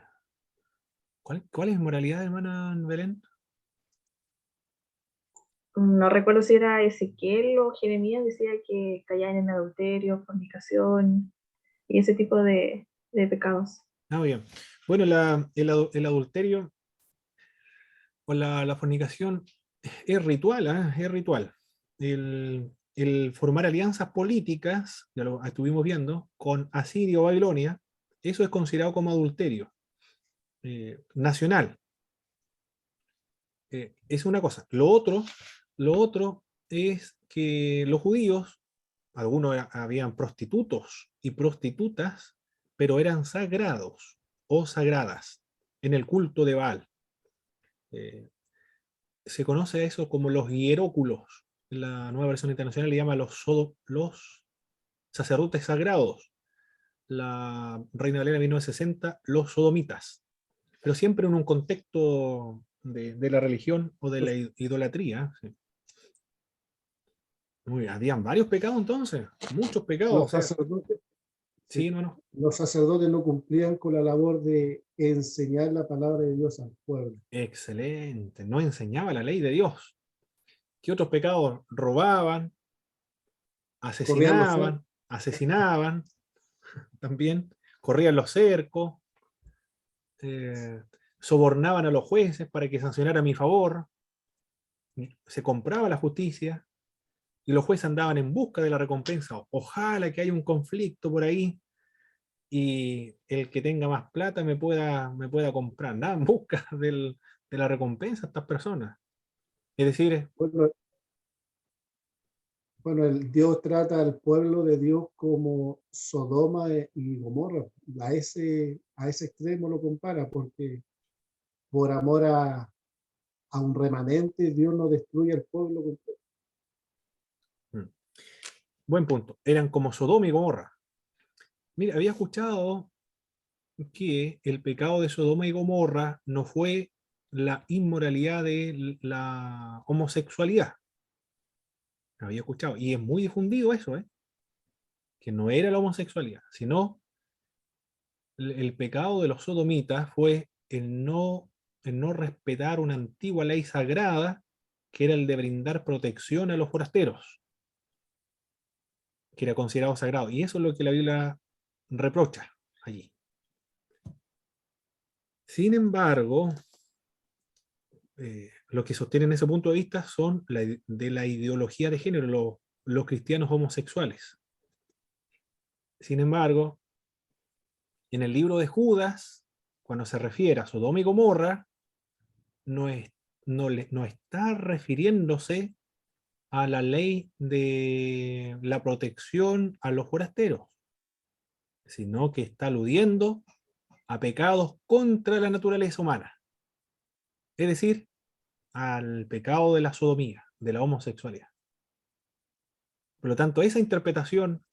¿Cuál es inmoralidad, hermana Belén? No recuerdo si era Ezequiel o Jeremías, decía que caían en adulterio, fornicación y ese tipo de pecados. Ah, bien. Bueno, el adulterio o la fornicación es ritual, ¿ah? Es ritual. El formar alianzas políticas, ya lo estuvimos viendo, con Asiria o Babilonia, eso es considerado como adulterio nacional. Es una cosa. Lo otro es que los judíos, algunos habían prostitutos y prostitutas, pero eran sagrados o sagradas en el culto de Baal. Eh, Se conoce a eso como los hieróculos. La nueva versión internacional le llama los sacerdotes sagrados. La Reina Valera 1960, los sodomitas. Pero siempre en un contexto de la religión o de la idolatría. Sí. Muy bien, habían varios pecados entonces, muchos pecados. O Los sea, sacerdotes, sí, sí, no. los sacerdotes no cumplían con la labor de enseñar la palabra de Dios al pueblo. Excelente, no enseñaba la ley de Dios. ¿Qué otros pecados? Robaban, Corrían los cercos. asesinaban también, corrían los cercos, eh, sobornaban a los jueces para que sancionaran a mi favor, se compraba la justicia y los jueces andaban en busca de la recompensa. Ojalá que haya un conflicto por ahí y el que tenga más plata me pueda comprar. Nada en busca de la recompensa a estas personas. Es decir, Bueno, bueno, Dios trata al pueblo de Dios como Sodoma y Gomorra. A ese extremo lo compara, porque por amor a un remanente, Dios no destruye al pueblo completo. Buen punto. Eran como Sodoma y Gomorra. Mira, había escuchado que el pecado de Sodoma y Gomorra no fue la inmoralidad de la homosexualidad. Había escuchado. Y es muy difundido eso, que no era la homosexualidad, sino el pecado de los sodomitas fue el no respetar una antigua ley sagrada, que era el de brindar protección a los forasteros, que era considerado sagrado. Y eso es lo que la Biblia reprocha allí. Sin embargo, los que sostienen ese punto de vista son de la ideología de género, los cristianos homosexuales. Sin embargo, en el libro de Judas, cuando se refiere a Sodoma y Gomorra, no está refiriéndose a la ley de la protección a los forasteros, sino que está aludiendo a pecados contra la naturaleza humana. Es decir, al pecado de la sodomía, de la homosexualidad. Por lo tanto, esa interpretación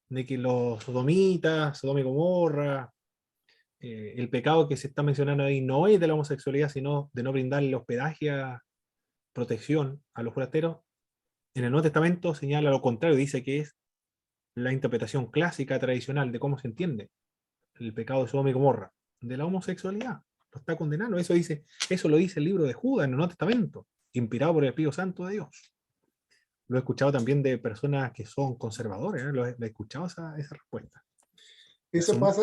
de que los sodomitas, Sodoma y Gomorra, el pecado que se está mencionando ahí no es de la homosexualidad, sino de no brindarle hospedaje, protección a los forasteros, en el Nuevo Testamento señala lo contrario, dice que es la interpretación clásica, tradicional, de cómo se entiende el pecado de Sodoma y Gomorra, de la homosexualidad. Lo está condenando. Eso lo dice el libro de Judas en el Nuevo Testamento, inspirado por el Espíritu Santo de Dios. Lo he escuchado también de personas que son conservadores, lo he escuchado esa respuesta. Eso pasa,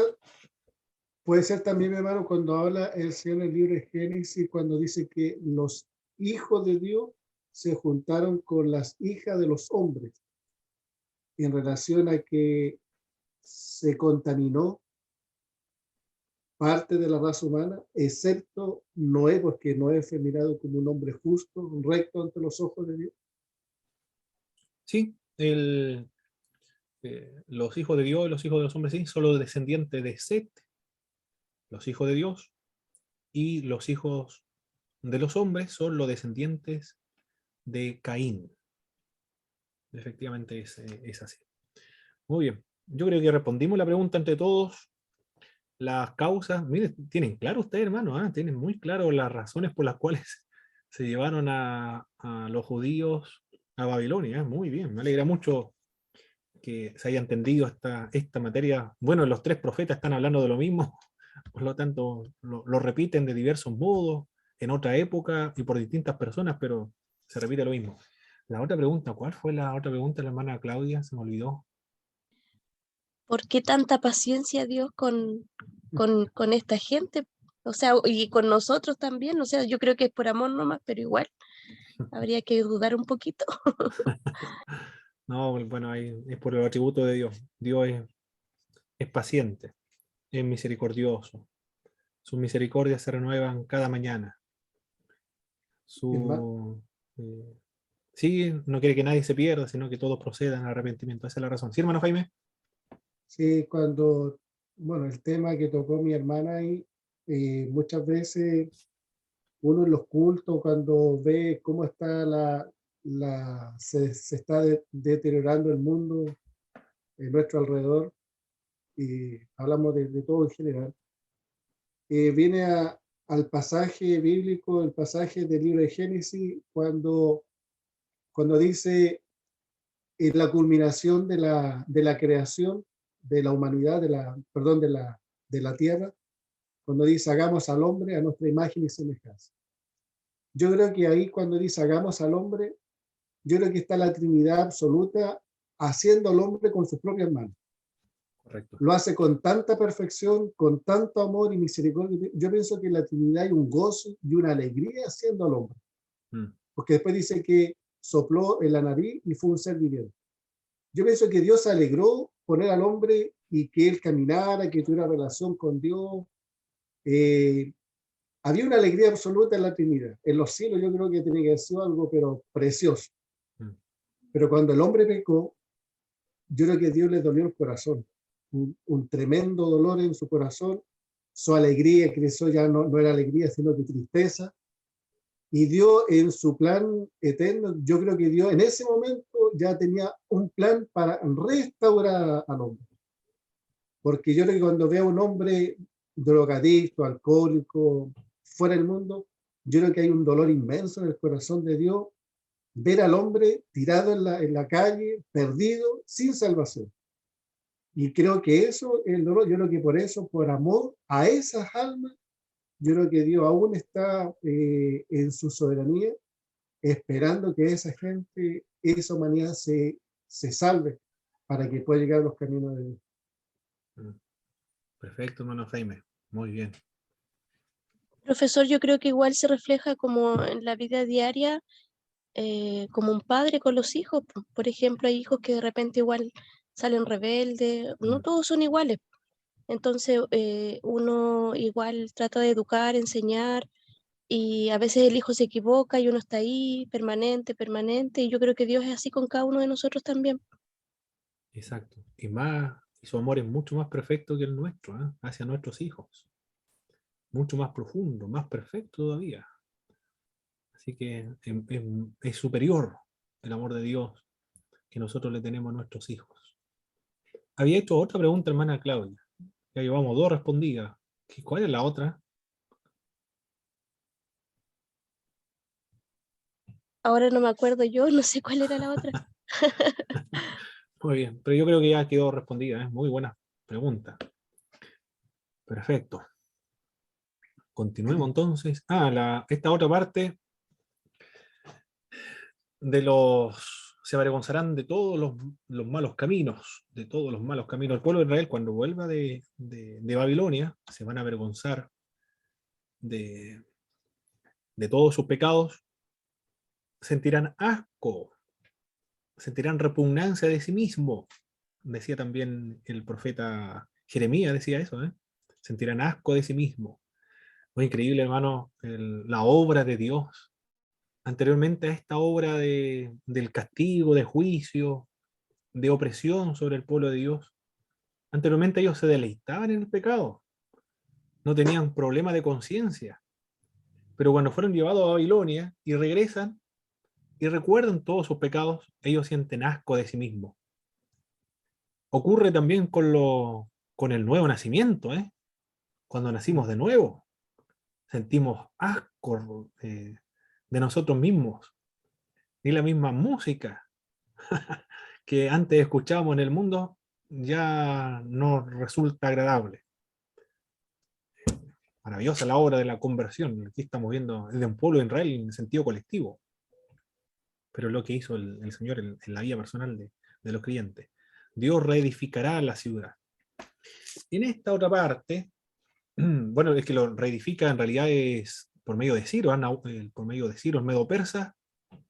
puede ser también, mi hermano, cuando habla el Señor en el libro de Génesis, cuando dice que los hijos de Dios se juntaron con las hijas de los hombres, en relación a que se contaminó parte de la raza humana, excepto Noé, porque Noé fue mirado como un hombre justo, recto ante los ojos de Dios. Sí, los hijos de Dios y los hijos de los hombres sí, son los descendientes de Set, los hijos de Dios, y los hijos de los hombres son los descendientes de Caín. Efectivamente es así. Muy bien, yo creo que respondimos la pregunta entre todos. Las causas, miren, tienen claro ustedes, hermano, tienen muy claro las razones por las cuales se llevaron a los judíos a Babilonia. Muy bien, me alegra mucho que se haya entendido esta materia. Bueno, los tres profetas están hablando de lo mismo, por lo tanto lo repiten de diversos modos, en otra época y por distintas personas, pero se repite lo mismo. La otra pregunta, ¿cuál fue la otra pregunta de la hermana Claudia? Se me olvidó. ¿Por qué tanta paciencia Dios con esta gente? O sea, y con nosotros también. O sea, yo creo que es por amor nomás, pero igual habría que dudar un poquito. No, bueno, ahí es por el atributo de Dios. Dios es paciente, es misericordioso. Sus misericordias se renuevan cada mañana. Sí, no quiere que nadie se pierda, sino que todos procedan al arrepentimiento. Esa es la razón. ¿Sí, hermano Jaime? Sí, bueno, el tema que tocó mi hermana ahí, muchas veces uno en los cultos, cuando ve cómo está se está deteriorando el mundo en nuestro alrededor, y hablamos de todo en general, viene al pasaje bíblico, el pasaje del libro de Génesis, cuando dice en la culminación de la creación de la humanidad, perdón, de la tierra, cuando dice hagamos al hombre a nuestra imagen y semejanza. Yo creo que ahí cuando dice hagamos al hombre, yo creo que está la Trinidad absoluta haciendo al hombre con sus propias manos. Correcto. Lo hace con tanta perfección, con tanto amor y misericordia. Yo pienso que en la Trinidad hay un gozo y una alegría haciendo al hombre. Porque después dice que sopló en la nariz y fue un ser viviente. Yo pienso que Dios se alegró poner al hombre y que él caminara, que tuviera relación con Dios. Había una alegría absoluta en la Trinidad. En los cielos yo creo que tenía que ser algo, pero precioso. Pero cuando el hombre pecó, yo creo que Dios le dolió el corazón, un tremendo dolor en su corazón, su alegría creció, ya no era alegría, sino que tristeza, y Dios en su plan eterno, yo creo que Dios en ese momento ya tenía un plan para restaurar al hombre. Porque yo creo que cuando veo a un hombre drogadicto, alcohólico, fuera del mundo, yo creo que hay un dolor inmenso en el corazón de Dios ver al hombre tirado en la calle, perdido, sin salvación. Y creo que eso, el dolor, yo creo que por eso, por amor a esas almas, yo creo que Dios aún está en su soberanía, esperando que esa gente, esa humanidad se salve para que pueda llegar a los caminos de Dios. Perfecto, hermano Jaime. Muy bien. Profesor, yo creo que igual se refleja como en la vida diaria, como un padre con los hijos. Por ejemplo, hay hijos que de repente igual salen rebeldes, no todos son iguales. Entonces, uno igual trata de educar, enseñar, y a veces el hijo se equivoca y uno está ahí, permanente, y yo creo que Dios es así con cada uno de nosotros también. Exacto. Y su amor es mucho más perfecto que el nuestro, hacia nuestros hijos. Mucho más profundo, más perfecto todavía. Así que es superior el amor de Dios que nosotros le tenemos a nuestros hijos. Había hecho otra pregunta, hermana Claudia. Ya llevamos 2 respondidas. ¿Cuál es la otra? Ahora no me acuerdo yo, no sé cuál era la otra. Muy bien, pero yo creo que ya quedó respondida. Es muy buena pregunta. Perfecto. Continuemos entonces. Esta otra parte se avergonzarán de todos los malos caminos, de todos los malos caminos. El pueblo de Israel, cuando vuelva de Babilonia, se van a avergonzar de todos sus pecados, sentirán asco, sentirán repugnancia de sí mismo. Decía también el profeta Jeremías, decía eso, sentirán asco de sí mismo. Muy increíble, hermano, la obra de Dios. Anteriormente a esta obra del castigo, de juicio, de opresión sobre el pueblo de Dios, anteriormente ellos se deleitaban en el pecado, no tenían problema de conciencia, pero cuando fueron llevados a Babilonia y regresan y recuerdan todos sus pecados, ellos sienten asco de sí mismos. Ocurre también con el nuevo nacimiento, cuando nacimos de nuevo, sentimos asco de nosotros mismos, y la misma música que antes escuchábamos en el mundo ya no resulta agradable. Maravillosa la obra de la conversión. Aquí estamos viendo el de un pueblo de Israel en sentido colectivo. Pero lo que hizo el Señor en la vida personal de los creyentes. Dios reedificará la ciudad. Y en esta otra parte, bueno, es que lo reedifica en realidad es por medio de Ciro, por medio de Ciro, el Medo Persa,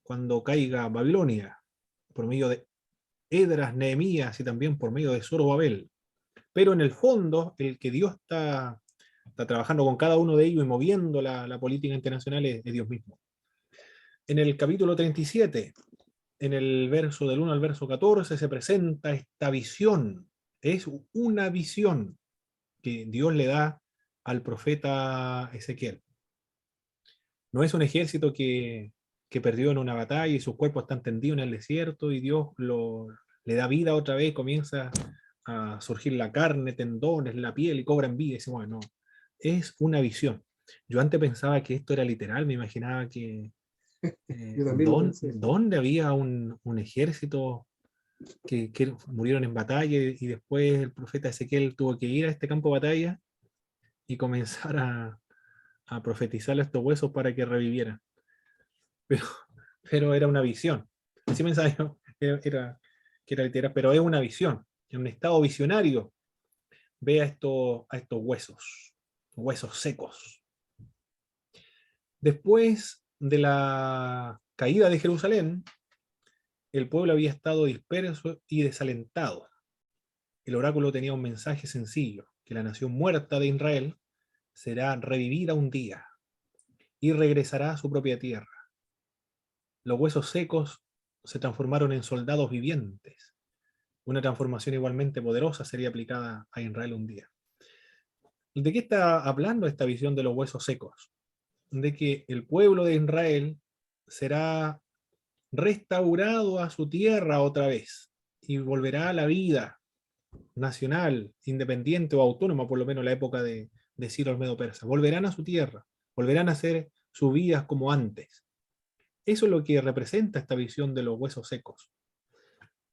cuando caiga Babilonia, por medio de Edras, Nehemías y también por medio de Zorobabel. Pero en el fondo, el que Dios está trabajando con cada uno de ellos y moviendo la política internacional es Dios mismo. En el capítulo 37, en el verso del 1 al verso 14, se presenta esta visión. Es una visión que Dios le da al profeta Ezequiel. No es un ejército que perdió en una batalla y sus cuerpos están tendidos en el desierto y Dios le da vida otra vez, comienza a surgir la carne, tendones, la piel y cobran vida y se mueven. No, es una visión. Yo antes pensaba que esto era literal, me imaginaba que ¿dónde había un ejército que murieron en batalla y después el profeta Ezequiel tuvo que ir a este campo de batalla y comenzar a profetizar a estos huesos para que revivieran? Pero era una visión. Así pensaba yo que era literal, pero es una visión. En un estado visionario ve a estos huesos secos. Después de la caída de Jerusalén, el pueblo había estado disperso y desalentado. El oráculo tenía un mensaje sencillo, que la nación muerta de Israel será revivida un día y regresará a su propia tierra. Los huesos secos se transformaron en soldados vivientes. Una transformación igualmente poderosa sería aplicada a Israel un día. ¿De qué está hablando esta visión de los huesos secos? De que el pueblo de Israel será restaurado a su tierra otra vez y volverá a la vida nacional, independiente o autónoma, por lo menos en la época de Ciro el Medo Persa. Volverán a su tierra, volverán a hacer sus vidas como antes. Eso es lo que representa esta visión de los huesos secos.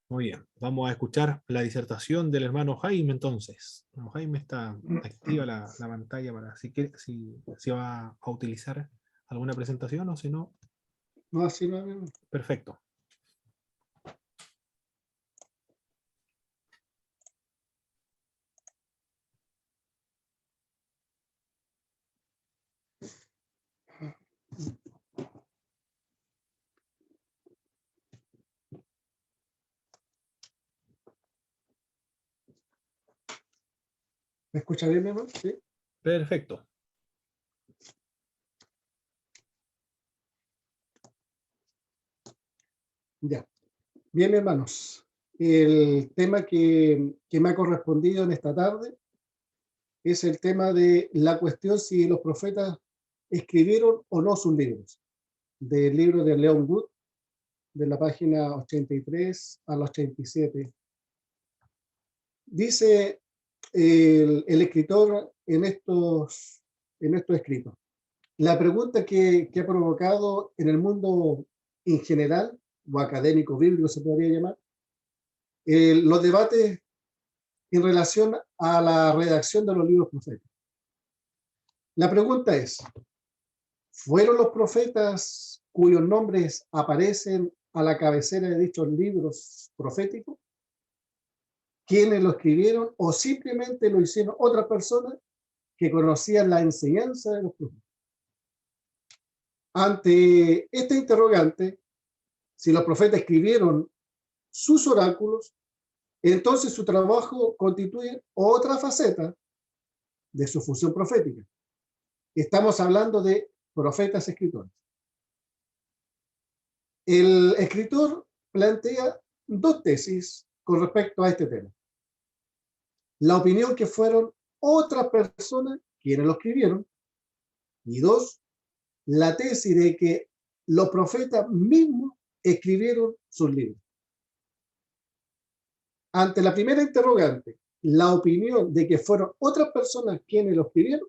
Muy bien, vamos a escuchar la disertación del hermano Jaime entonces. Hermano Jaime, está activa la pantalla para si va a utilizar alguna presentación o si no. No, así no. Perfecto. ¿Me escucha bien, mi hermano? Sí. Perfecto. Ya. Bien, hermanos. El tema que me ha correspondido en esta tarde es el tema de la cuestión si los profetas escribieron o no sus libros. Del libro de Leon Wood, de la página 83 a la 87. Dice el escritor en estos escritos. La pregunta que ha provocado en el mundo en general, o académico bíblico se podría llamar, los debates en relación a la redacción de los libros proféticos. La pregunta es, ¿fueron los profetas cuyos nombres aparecen a la cabecera de dichos libros proféticos quienes lo escribieron o simplemente lo hicieron otras personas que conocían la enseñanza de los profetas? Ante esta interrogante, si los profetas escribieron sus oráculos, entonces su trabajo constituye otra faceta de su función profética. Estamos hablando de profetas escritores. El escritor plantea dos tesis con respecto a este tema. La opinión que fueron otras personas quienes lo escribieron, y dos, la tesis de que los profetas mismos escribieron sus libros. Ante la primera interrogante, la opinión de que fueron otras personas quienes lo escribieron,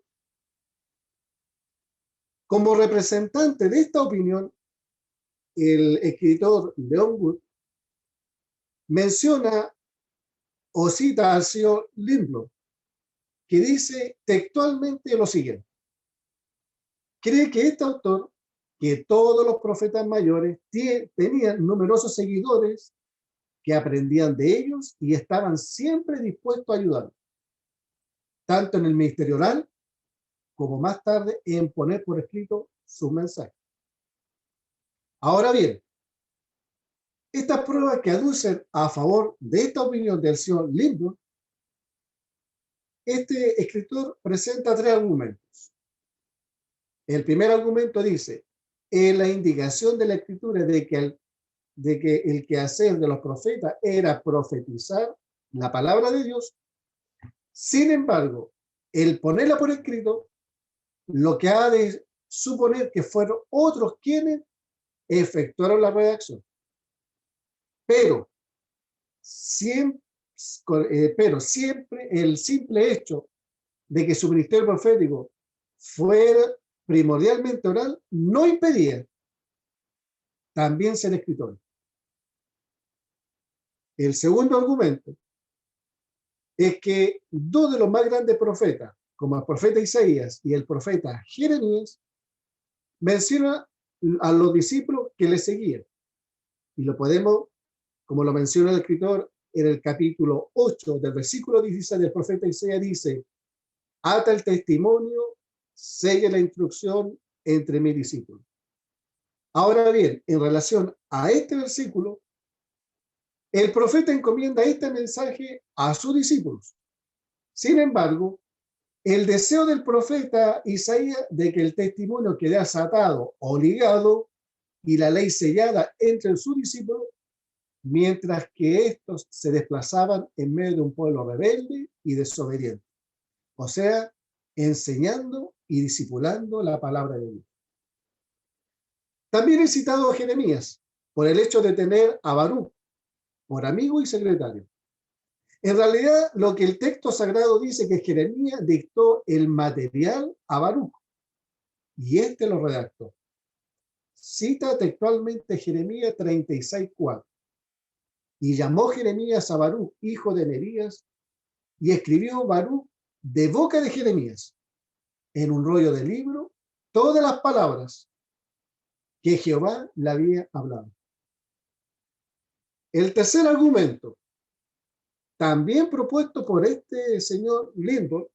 como representante de esta opinión, el escritor Leon Wood menciona o cita al señor Lindblom, que dice textualmente lo siguiente. Cree que este autor, que todos los profetas mayores tenían numerosos seguidores que aprendían de ellos y estaban siempre dispuestos a ayudar, tanto en el ministerio oral como más tarde en poner por escrito sus mensajes. Ahora bien, estas pruebas que aducen a favor de esta opinión del señor Lindblom, este escritor presenta tres argumentos. El primer argumento dice, en la indicación de la escritura de que el quehacer de los profetas era profetizar la palabra de Dios. Sin embargo, el ponerla por escrito, lo que ha de suponer que fueron otros quienes efectuaron la redacción. Pero siempre el simple hecho de que su ministerio profético fuera primordialmente oral no impedía también ser escritor. El segundo argumento es que dos de los más grandes profetas, como el profeta Isaías y el profeta Jeremías, mencionan a los discípulos que le seguían. Y lo podemos, como lo menciona el escritor en el capítulo 8 del versículo 16 del profeta Isaías, dice, ata el testimonio, sella la instrucción entre mis discípulos. Ahora bien, en relación a este versículo, el profeta encomienda este mensaje a sus discípulos. Sin embargo, el deseo del profeta Isaías de que el testimonio quede atado o ligado y la ley sellada entre sus discípulos mientras que estos se desplazaban en medio de un pueblo rebelde y desobediente. O sea, enseñando y discipulando la palabra de Dios. También he citado a Jeremías por el hecho de tener a Baruch por amigo y secretario. En realidad, lo que el texto sagrado dice que Jeremías dictó el material a Baruch y este lo redactó. Cita textualmente Jeremías 36:4. Y llamó Jeremías a Baruch, hijo de Nerías, y escribió Baruch de boca de Jeremías, en un rollo de libro, todas las palabras que Jehová le había hablado. El tercer argumento, también propuesto por este señor Lindbergh,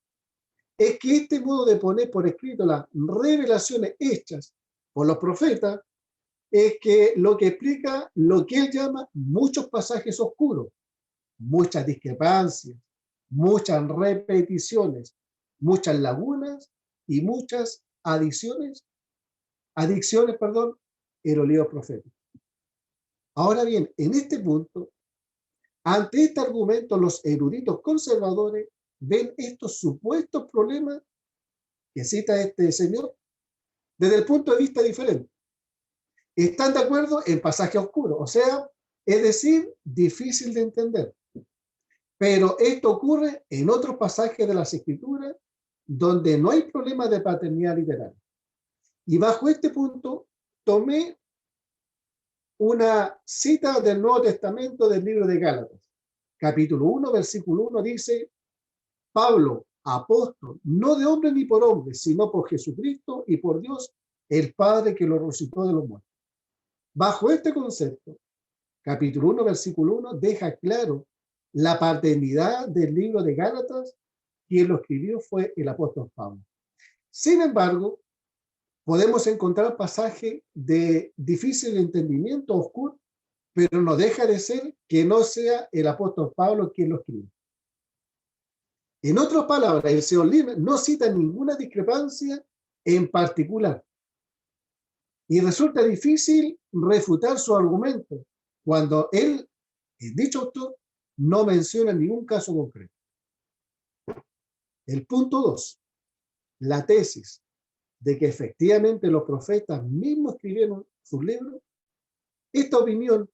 es que este modo de poner por escrito las revelaciones hechas por los profetas es que lo que explica lo que él llama muchos pasajes oscuros, muchas discrepancias, muchas repeticiones, muchas lagunas y muchas adicciones en los libros proféticos. Ahora bien, en este punto, ante este argumento, los eruditos conservadores ven estos supuestos problemas que cita este señor desde el punto de vista diferente. Están de acuerdo en pasajes oscuros, o sea, es decir, difícil de entender. Pero esto ocurre en otros pasajes de las Escrituras donde no hay problema de paternidad literaria. Y bajo este punto tomé una cita del Nuevo Testamento del libro de Gálatas. Capítulo 1, versículo 1 dice: Pablo, apóstol, no de hombre ni por hombre, sino por Jesucristo y por Dios, el Padre que lo resucitó de los muertos. Bajo este concepto, capítulo 1, versículo 1, deja claro la paternidad del libro de Gálatas. Quien lo escribió fue el apóstol Pablo. Sin embargo, podemos encontrar pasajes de difícil entendimiento, oscuro, pero no deja de ser que no sea el apóstol Pablo quien lo escribe. En otras palabras, el señor Lindbergh no cita ninguna discrepancia en particular. Y resulta difícil refutar su argumento cuando él, el dicho autor, no menciona ningún caso concreto. El punto 2, la tesis de que efectivamente los profetas mismos escribieron sus libros. Esta opinión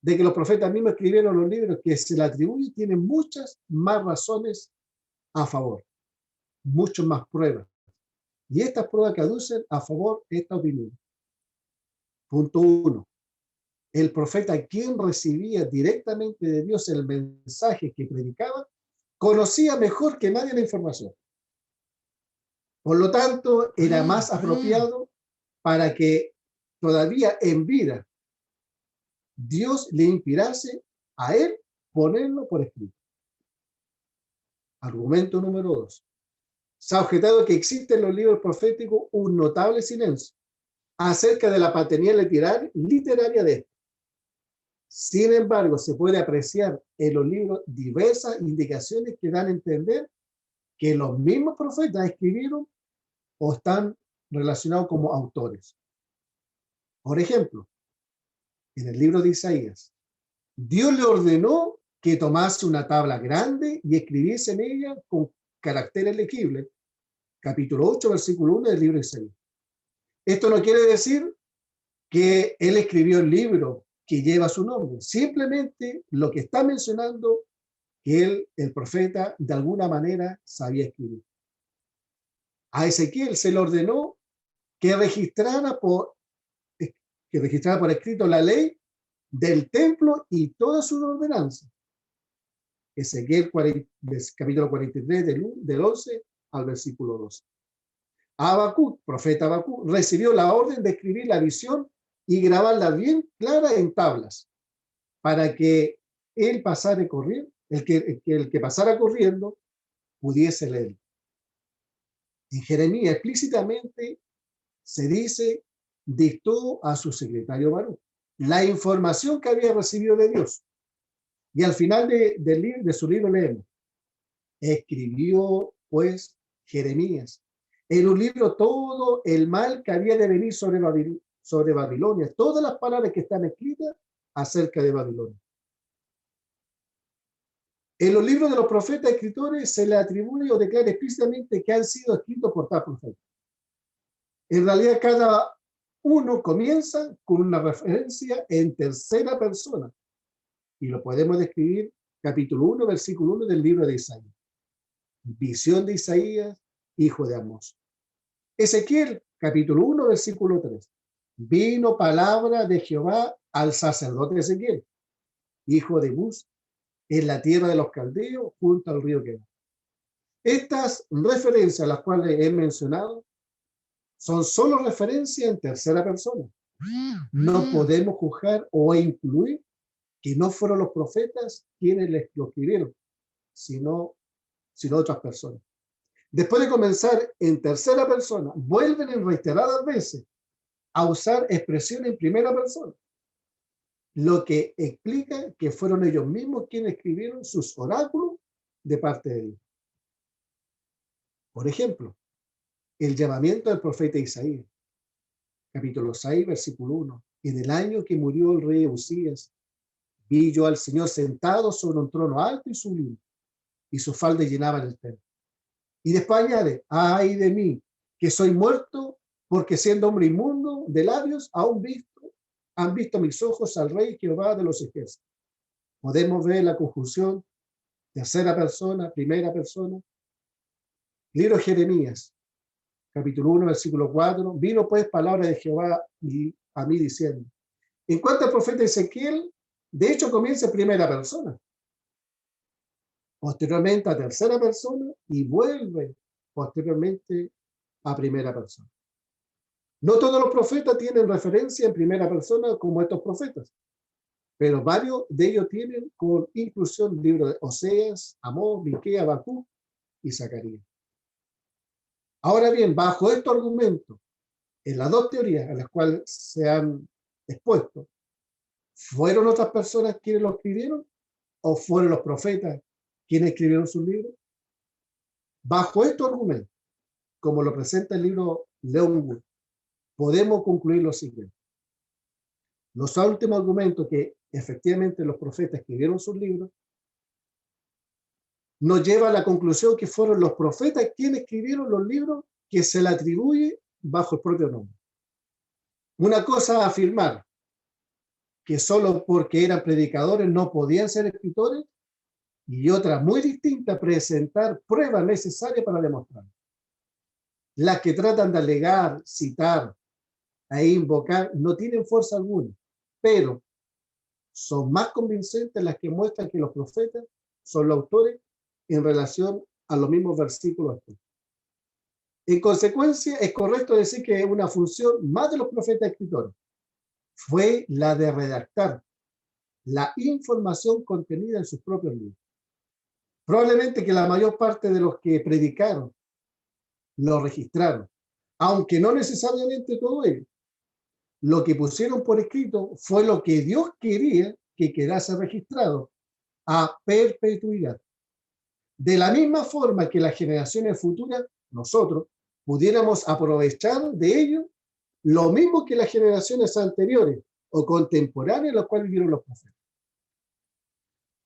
de que los profetas mismos escribieron los libros que se le atribuye tiene muchas más razones a favor, muchas más pruebas. Y estas pruebas que aducen a favor esta opinión. Punto 1. El profeta, quien recibía directamente de Dios el mensaje que predicaba, conocía mejor que nadie la información. Por lo tanto, era más apropiado para que todavía en vida Dios le inspirase a él ponerlo por escrito. Argumento número 2. Se ha objetado que existe en los libros proféticos un notable silencio acerca de la paternidad literaria de esto. Sin embargo, se puede apreciar en los libros diversas indicaciones que dan a entender que los mismos profetas escribieron o están relacionados como autores. Por ejemplo, en el libro de Isaías, Dios le ordenó que tomase una tabla grande y escribiese en ella con caracteres legibles. Capítulo 8, versículo 1 del libro de Isaías. Esto no quiere decir que él escribió el libro que lleva su nombre. Simplemente lo que está mencionando que él, el profeta, de alguna manera sabía escribir. A Ezequiel se le ordenó que registrara por escrito la ley del templo y todas sus ordenanzas. Ezequiel capítulo 43 del 11 al versículo 12. Habacuc, profeta Habacuc, recibió la orden de escribir la visión y grabarla bien clara en tablas, para que él pasara corriendo, el que pasara corriendo pudiese leer. En Jeremías explícitamente se dice: dictó a su secretario Baruch la información que había recibido de Dios. Y al final de su libro leemos: escribió pues Jeremías en un libro todo el mal que había de venir sobre Babilonia, todas las palabras que están escritas acerca de Babilonia. En los libros de los profetas escritores se le atribuye o declara explícitamente que han sido escritos por tal profeta. En realidad, cada uno comienza con una referencia en tercera persona. Y lo podemos describir, capítulo 1, versículo 1 del libro de Isaías. Visión de Isaías, hijo de Amós. Ezequiel, capítulo 1, versículo 3. Vino palabra de Jehová al sacerdote Ezequiel, hijo de Bus, en la tierra de los caldeos, junto al río Quebar. Estas referencias a las cuales he mencionado son solo referencias en tercera persona. No podemos juzgar o incluir que no fueron los profetas quienes lo escribieron, sino otras personas. Después de comenzar en tercera persona, vuelven en reiteradas veces a usar expresiones en primera persona, lo que explica que fueron ellos mismos quienes escribieron sus oráculos de parte de Dios. Por ejemplo, el llamamiento del profeta Isaías, capítulo 6, versículo 1. En el año que murió el rey Usías, vi yo al Señor sentado sobre un trono alto y sublime, y sus faldas llenaban el templo. Y después añade, ay de mí, que soy muerto, porque siendo hombre inmundo de labios, han visto mis ojos al rey Jehová de los ejércitos. Podemos ver la conjunción, tercera persona, primera persona. Libro de Jeremías, capítulo 1, versículo 4. Vino pues palabra de Jehová a mí diciendo. En cuanto al profeta Ezequiel, de hecho comienza en primera persona. Posteriormente a tercera persona y vuelve posteriormente a primera persona. No todos los profetas tienen referencia en primera persona como estos profetas, pero varios de ellos tienen con inclusión libros de Oseas, Amós, Miqueas, Habacuc y Zacarías. Ahora bien, bajo estos argumentos, en las dos teorías a las cuales se han expuesto, ¿fueron otras personas quienes lo escribieron o fueron los profetas quienes escribieron sus libros? Bajo estos argumentos, como lo presenta el libro Leon Wood, podemos concluir lo siguiente. Los últimos argumentos que efectivamente los profetas escribieron sus libros nos lleva a la conclusión que fueron los profetas quienes escribieron los libros que se le atribuye bajo el propio nombre. Una cosa es afirmar que solo porque eran predicadores no podían ser escritores, y otra muy distinta, presentar pruebas necesarias para demostrarlo. Las que tratan de alegar, citar e invocar no tienen fuerza alguna, pero son más convincentes las que muestran que los profetas son los autores en relación a los mismos versículos. En consecuencia, es correcto decir que una función más de los profetas escritores fue la de redactar la información contenida en sus propios libros. Probablemente que la mayor parte de los que predicaron lo registraron, aunque no necesariamente todo ello. Lo que pusieron por escrito fue lo que Dios quería que quedase registrado a perpetuidad. De la misma forma que las generaciones futuras, nosotros, pudiéramos aprovechar de ello lo mismo que las generaciones anteriores o contemporáneas en las cuales vivieron los profetas.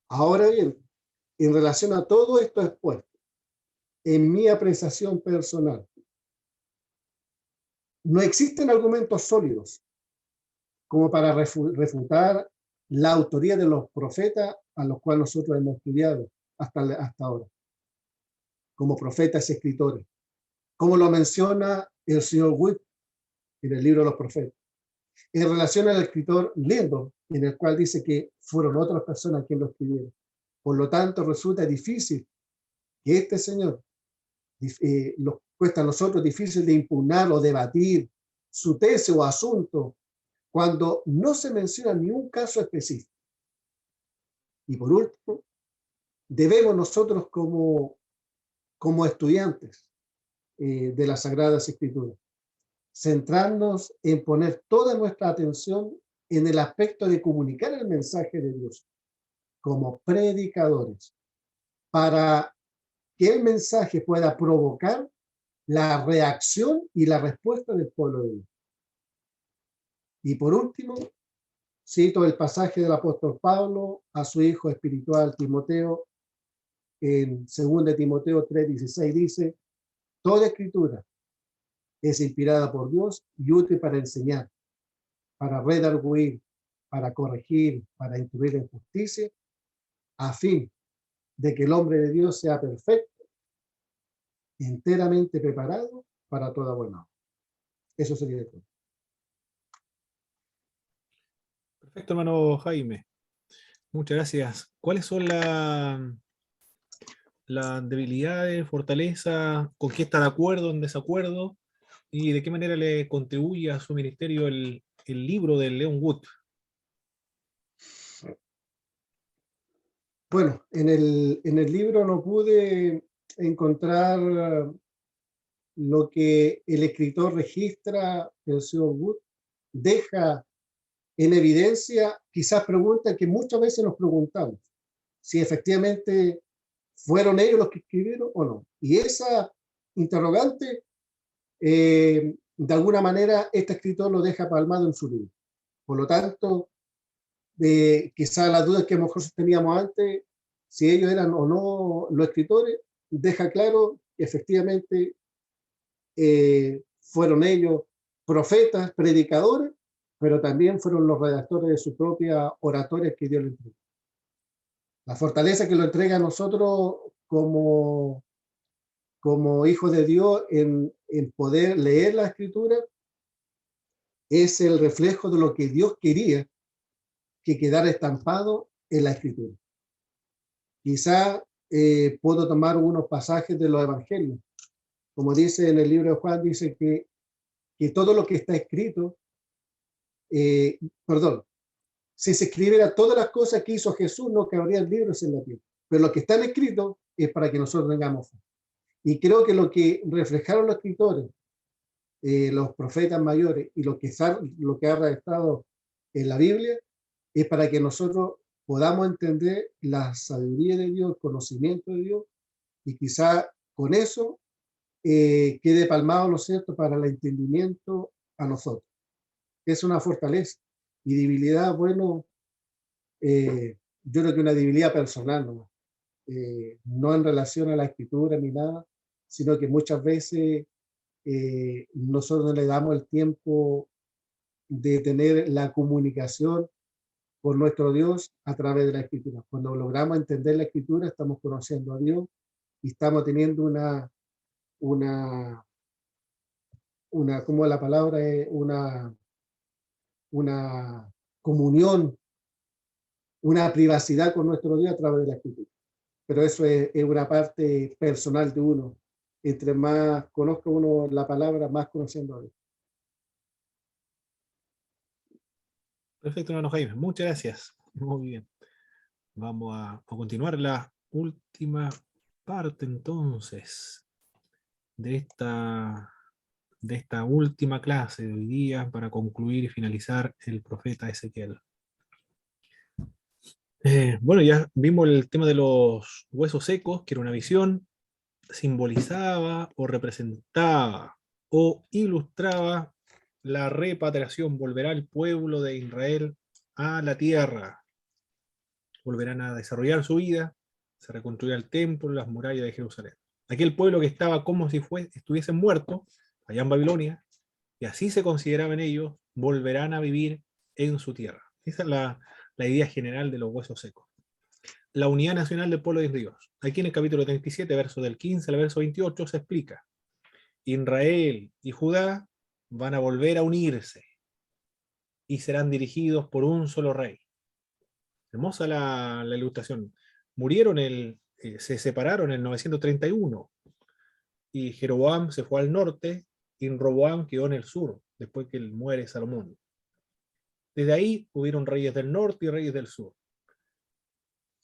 Ahora bien, en relación a todo esto expuesto, en mi apreciación personal, no existen argumentos sólidos como para refutar la autoría de los profetas a los cuales nosotros hemos estudiado hasta ahora, como profetas y escritores, como lo menciona el señor Wood en el libro de los profetas, en relación al escritor Lendo, en el cual dice que fueron otras personas quienes lo escribieron. Por lo tanto, resulta difícil que este señor, nos cuesta a nosotros difícil de impugnar o debatir su tesis o asunto cuando no se menciona ni un caso específico. Y por último, debemos nosotros como estudiantes de las Sagradas Escrituras centrarnos en poner toda nuestra atención en el aspecto de comunicar el mensaje de Dios como predicadores, para que el mensaje pueda provocar la reacción y la respuesta del pueblo de Dios. Y por último, cito el pasaje del apóstol Pablo a su hijo espiritual Timoteo en 2 Timoteo 3:16 dice, toda escritura es inspirada por Dios y útil para enseñar, para redarguir, para corregir, para instruir en justicia, a fin de que el hombre de Dios sea perfecto, enteramente preparado para toda buena obra. Eso sería todo. Perfecto, hermano Jaime. Muchas gracias. ¿Cuáles son las debilidades, fortalezas, con qué está de acuerdo, en desacuerdo, y de qué manera le contribuye a su ministerio el libro de Leon Wood? Bueno, en el libro no pude encontrar lo que el escritor registra, el señor Wood, deja en evidencia quizás preguntas que muchas veces nos preguntamos, si efectivamente fueron ellos los que escribieron o no. Y esa interrogante, de alguna manera, este escritor lo deja palmado en su libro. Por lo tanto, quizás las dudas que a lo mejor teníamos antes, si ellos eran o no los escritores, deja claro que efectivamente fueron ellos profetas, predicadores, pero también fueron los redactores de su propia oratoria que Dios le entregó. La fortaleza que lo entrega a nosotros como hijos de Dios en poder leer la Escritura es el reflejo de lo que Dios quería que quedara estampado en la Escritura. Quizá puedo tomar unos pasajes de los evangelios. Como dice en el libro de Juan, dice que todo lo que está escrito, si se escribiera todas las cosas que hizo Jesús, no cabrían libros en la tierra. Pero lo que están escritos es para que nosotros tengamos fe. Y creo que lo que reflejaron los escritores, los profetas mayores y lo que ha redactado en la Biblia, es para que nosotros podamos entender la sabiduría de Dios, el conocimiento de Dios, y quizá con eso quede palmado, ¿no es cierto?, para el entendimiento a nosotros. Es una fortaleza y debilidad, bueno, yo creo que una debilidad personal, ¿no? No en relación a la escritura ni nada, sino que muchas veces nosotros no le damos el tiempo de tener la comunicación con nuestro Dios a través de la escritura. Cuando logramos entender la escritura, estamos conociendo a Dios y estamos teniendo como la palabra es, una comunión, una privacidad con nuestro Dios a través de la escritura. Pero eso es una parte personal de uno. Entre más conozca uno la palabra, más conociendo a Dios. Perfecto, hermano Jaime. Muchas gracias. Muy bien. Vamos a continuar la última parte entonces de esta última clase de hoy día para concluir y finalizar el profeta Ezequiel. Bueno, ya vimos el tema de los huesos secos, que era una visión, simbolizaba o representaba o ilustraba la repatriación. Volverá el pueblo de Israel a la tierra. Volverán a desarrollar su vida, se reconstruirá el templo, las murallas de Jerusalén. Aquel pueblo que estaba como si estuviesen muertos allá en Babilonia, y así se consideraban ellos, volverán a vivir en su tierra. Esa es la idea general de los huesos secos. La unidad nacional del pueblo de Dios. Aquí en el capítulo 37, verso del 15 al verso 28, se explica. Israel y Judá van a volver a unirse y serán dirigidos por un solo rey. Hermosa la ilustración. Se separaron en 931 y Jeroboam se fue al norte y Roboam quedó en el sur, después que muere Salomón. Desde ahí hubieron reyes del norte y reyes del sur.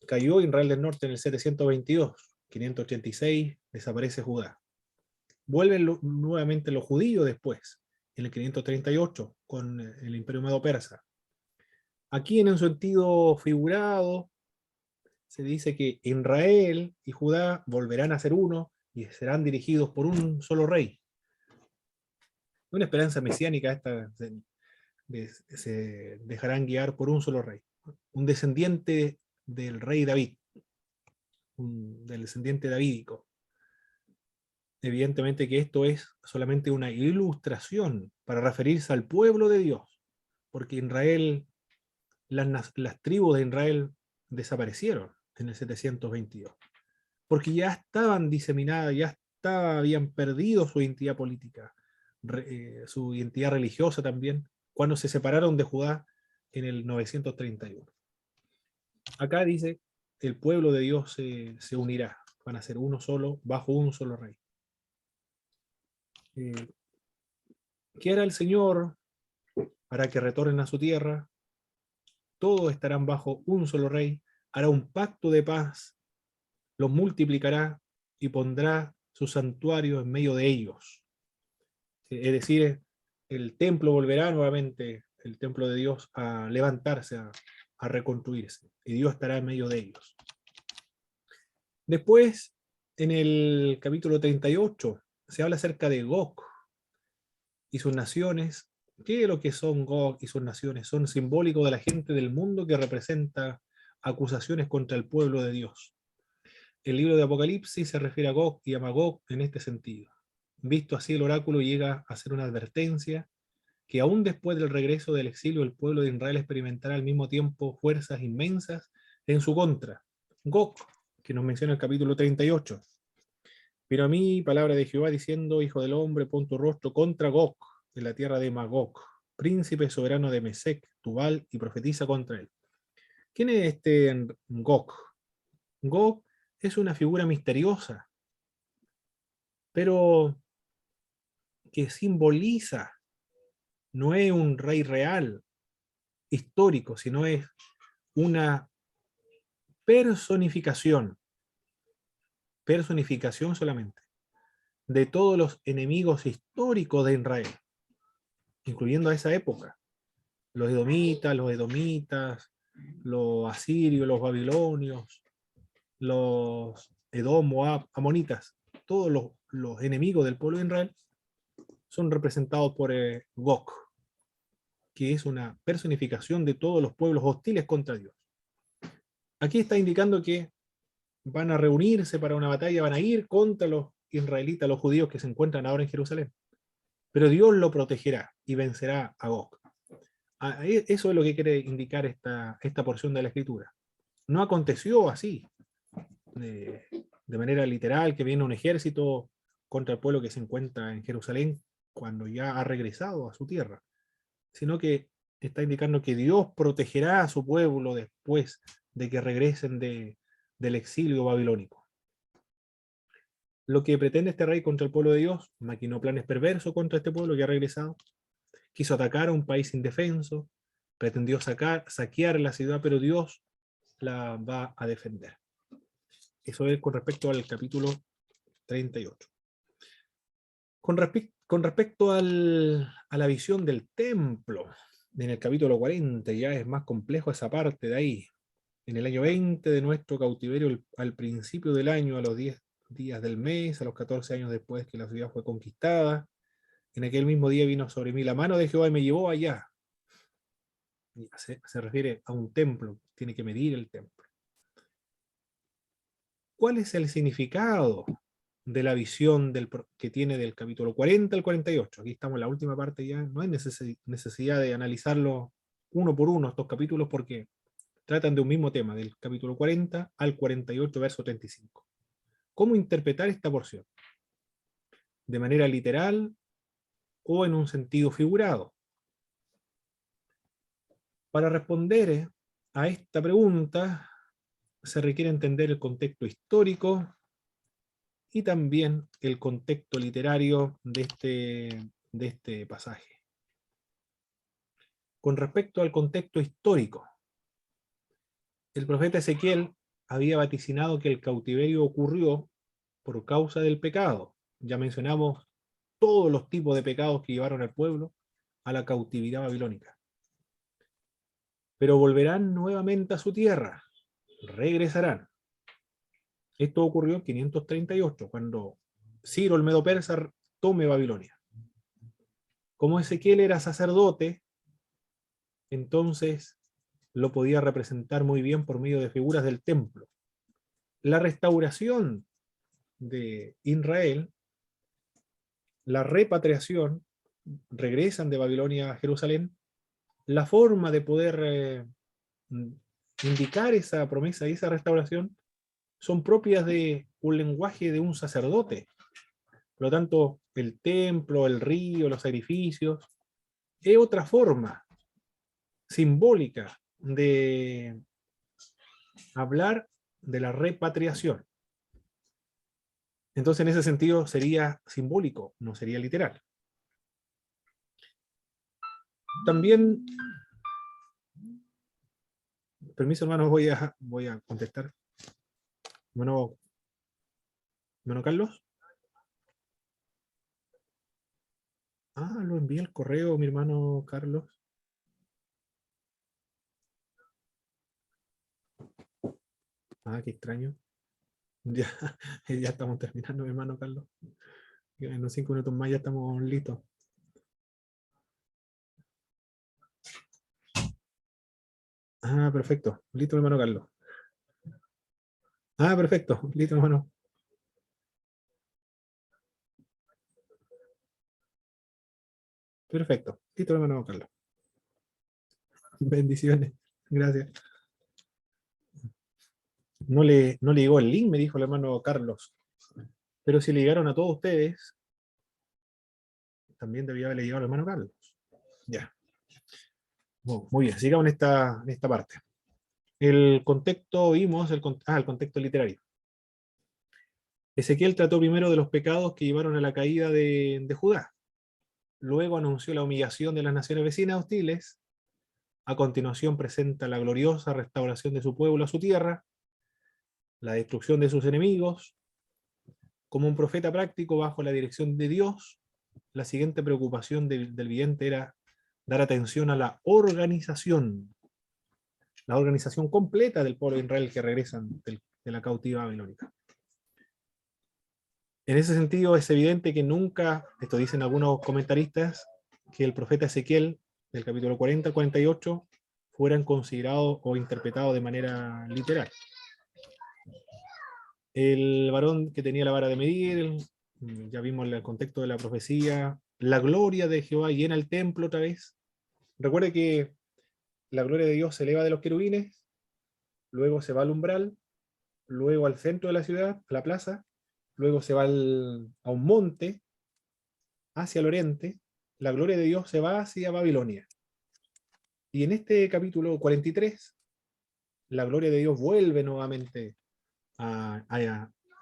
Cayó Israel del norte en el 722, 586 desaparece Judá. Vuelven nuevamente los judíos después, en el 538, con el Imperio Medo-Persa. Aquí en un sentido figurado, se dice que Israel y Judá volverán a ser uno y serán dirigidos por un solo rey. Una esperanza mesiánica esta, se dejarán guiar por un solo rey, un descendiente del rey David. del descendiente davídico. Evidentemente que esto es solamente una ilustración para referirse al pueblo de Dios, porque Israel, las tribus de Israel desaparecieron en el 722, porque ya estaban diseminadas, habían perdido su identidad política, su identidad religiosa también, cuando se separaron de Judá en el 931. Acá dice, el pueblo de Dios se unirá, van a ser uno solo, bajo un solo rey. ¿Qué hará el Señor para que retornen a su tierra? Todos estarán bajo un solo rey, hará un pacto de paz, los multiplicará y pondrá su santuario en medio de ellos. Es decir, el templo volverá nuevamente, el templo de Dios, a levantarse, a reconstruirse, y Dios estará en medio de ellos. Después, en el capítulo 38, se habla acerca de Gog y sus naciones. ¿Qué es lo que son Gog y sus naciones? Son simbólicos de la gente del mundo que representa acusaciones contra el pueblo de Dios. El libro de Apocalipsis se refiere a Gog y a Magog en este sentido. Visto así, el oráculo llega a ser una advertencia que aún después del regreso del exilio, el pueblo de Israel experimentará al mismo tiempo fuerzas inmensas en su contra. Gog, que nos menciona el capítulo 38. Pero a mí, palabra de Jehová, diciendo, hijo del hombre, pon tu rostro contra Gog, de la tierra de Magog, príncipe soberano de Mesec, Tubal, y profetiza contra él. ¿Quién es este Gog? Gog es una figura misteriosa, pero que simboliza, no es un rey real, histórico, sino es una personificación solamente, de todos los enemigos históricos de Israel, incluyendo a esa época. Los edomitas, los asirios, los babilonios, los edom, moab, amonitas, todos los enemigos del pueblo de Israel son representados por Gog, que es una personificación de todos los pueblos hostiles contra Dios. Aquí está indicando que van a reunirse para una batalla, van a ir contra los israelitas, los judíos que se encuentran ahora en Jerusalén. Pero Dios lo protegerá y vencerá a Gog. Eso es lo que quiere indicar esta porción de la Escritura. No aconteció así, de manera literal, que viene un ejército contra el pueblo que se encuentra en Jerusalén cuando ya ha regresado a su tierra, sino que está indicando que Dios protegerá a su pueblo después de que regresen del exilio babilónico. Lo que pretende este rey contra el pueblo de Dios, maquinó planes perversos contra este pueblo que ha regresado, quiso atacar a un país indefenso, pretendió saquear la ciudad, pero Dios la va a defender. Eso es con respecto al capítulo 38. Con respecto a la visión del templo, en el capítulo 40 ya es más complejo esa parte de ahí. En el año 20 de nuestro cautiverio, al principio del año, a los 10 días del mes, a los 14 años después que la ciudad fue conquistada, en aquel mismo día vino sobre mí la mano de Jehová y me llevó allá. Se refiere a un templo, tiene que medir el templo. ¿Cuál es el significado de la visión que tiene del capítulo 40 al 48? Aquí estamos en la última parte ya, no hay necesidad de analizarlo uno por uno estos capítulos porque tratan de un mismo tema, del capítulo 40 al 48, verso 35. ¿Cómo interpretar esta porción? ¿De manera literal o en un sentido figurado? Para responder a esta pregunta, se requiere entender el contexto histórico y también el contexto literario de este pasaje. Con respecto al contexto histórico, el profeta Ezequiel había vaticinado que el cautiverio ocurrió por causa del pecado. Ya mencionamos todos los tipos de pecados que llevaron al pueblo a la cautividad babilónica. Pero volverán nuevamente a su tierra, regresarán. Esto ocurrió en 538, cuando Ciro el Medo-Persa tome Babilonia. Como Ezequiel era sacerdote, entonces lo podía representar muy bien por medio de figuras del templo. la restauración de Israel, la repatriación, regresan de Babilonia a Jerusalén, la forma de poder indicar esa promesa y esa restauración son propias de un lenguaje de un sacerdote. Por lo tanto, el templo, el río, los sacrificios, es otra forma simbólica de hablar de la repatriación. Entonces, en ese sentido, sería simbólico, no sería literal. También, permiso hermano, voy a contestar. Hermano Carlos. Lo envié el correo, mi hermano Carlos. Qué extraño. Ya, ya estamos terminando, mi hermano Carlos. En unos 5 minutos más ya estamos listos. Perfecto. Listo, hermano Carlos. Perfecto. Listo, hermano. Perfecto. Listo, hermano Carlos. Bendiciones. Gracias. No le llegó el link, me dijo el hermano Carlos. Pero si le llegaron a todos ustedes, también debía haberle llegado al hermano Carlos. Ya. Muy bien, sigamos en esta parte. El contexto, vimos el contexto literario. Ezequiel trató primero de los pecados que llevaron a la caída de Judá. Luego anunció la humillación de las naciones vecinas hostiles. A continuación presenta la gloriosa restauración de su pueblo a su tierra, la destrucción de sus enemigos. Como un profeta práctico bajo la dirección de Dios, la siguiente preocupación del vidente era dar atención a la organización completa del pueblo de Israel que regresan de la cautiva babilónica. En ese sentido es evidente que nunca, esto dicen algunos comentaristas, que el profeta Ezequiel, del capítulo 40 al 48, fueran considerados o interpretados de manera literal. El varón que tenía la vara de medir, ya vimos el contexto de la profecía, la gloria de Jehová llena el templo otra vez. Recuerde que la gloria de Dios se eleva de los querubines, luego se va al umbral, luego al centro de la ciudad, a la plaza, luego se va a un monte, hacia el oriente, la gloria de Dios se va hacia Babilonia. Y en capítulo 43, la gloria de Dios vuelve nuevamente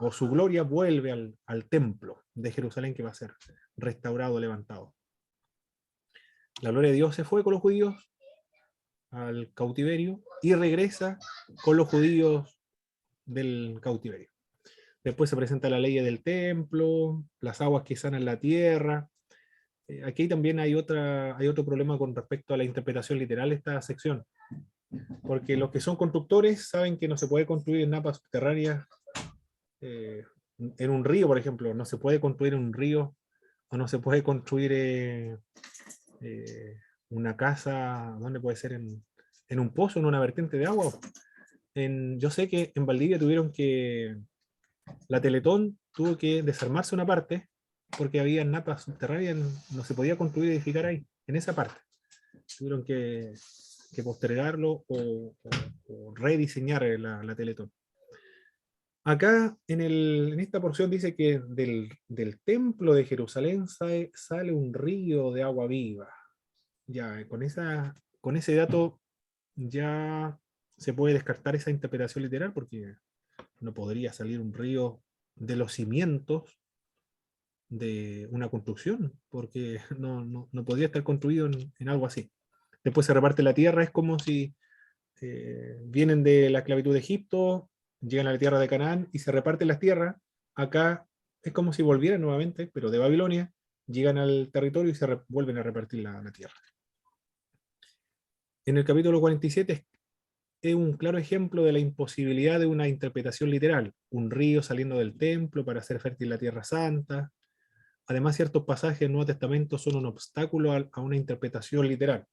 o su gloria vuelve al templo de Jerusalén que va a ser restaurado, levantado. La gloria de Dios se fue con los judíos al cautiverio y regresa con los judíos del cautiverio. Después se presenta la ley del templo, las aguas que sanan la tierra. Aquí también hay otro problema con respecto a la interpretación literal de esta sección. Porque los que son constructores saben que no se puede construir en napas subterráneas en un río, por ejemplo. No se puede construir en un río o no se puede construir una casa, ¿dónde puede ser? En un pozo, en una vertiente de agua. Yo sé que en Valdivia la Teletón tuvo que desarmarse una parte porque había napas subterráneas, no se podía construir y edificar ahí, en esa parte. Tuvieron que postergarlo o rediseñar la Teletón. Acá en esta porción dice que del templo de Jerusalén sale un río de agua viva. Ya, con ese dato ya se puede descartar esa interpretación literal porque no podría salir un río de los cimientos de una construcción, porque no podría estar construido en algo así. Después se reparte la tierra, es como si vienen de la esclavitud de Egipto, llegan a la tierra de Canaán y se reparten las tierras. Acá es como si volvieran nuevamente, pero de Babilonia, llegan al territorio y se vuelven a repartir la tierra. En el capítulo 47 es un claro ejemplo de la imposibilidad de una interpretación literal. Un río saliendo del templo para hacer fértil la tierra santa, además ciertos pasajes del Nuevo Testamento son un obstáculo a una interpretación literal.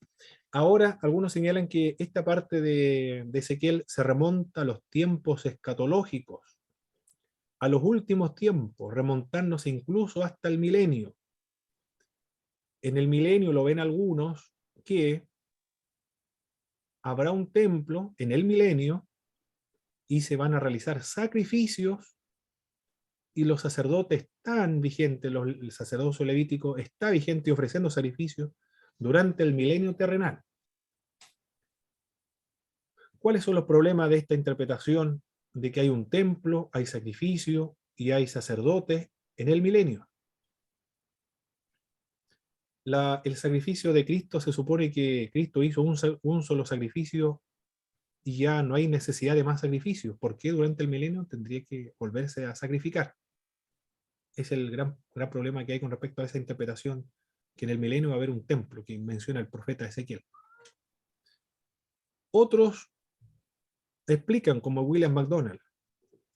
Ahora, algunos señalan que esta parte de Ezequiel se remonta a los tiempos escatológicos, a los últimos tiempos, remontándose incluso hasta el milenio. En el milenio lo ven algunos que habrá un templo en el milenio y se van a realizar sacrificios y los sacerdotes están vigentes, el sacerdocio levítico está vigente ofreciendo sacrificios durante el milenio terrenal. ¿Cuáles son los problemas de esta interpretación de que hay un templo, hay sacrificio y hay sacerdotes en el milenio? El sacrificio de Cristo, se supone que Cristo hizo un solo sacrificio y ya no hay necesidad de más sacrificios. ¿Por qué durante el milenio tendría que volverse a sacrificar? Es el gran problema que hay con respecto a esa interpretación, que en el milenio va a haber un templo, que menciona el profeta Ezequiel. Otros explican, como William MacDonald,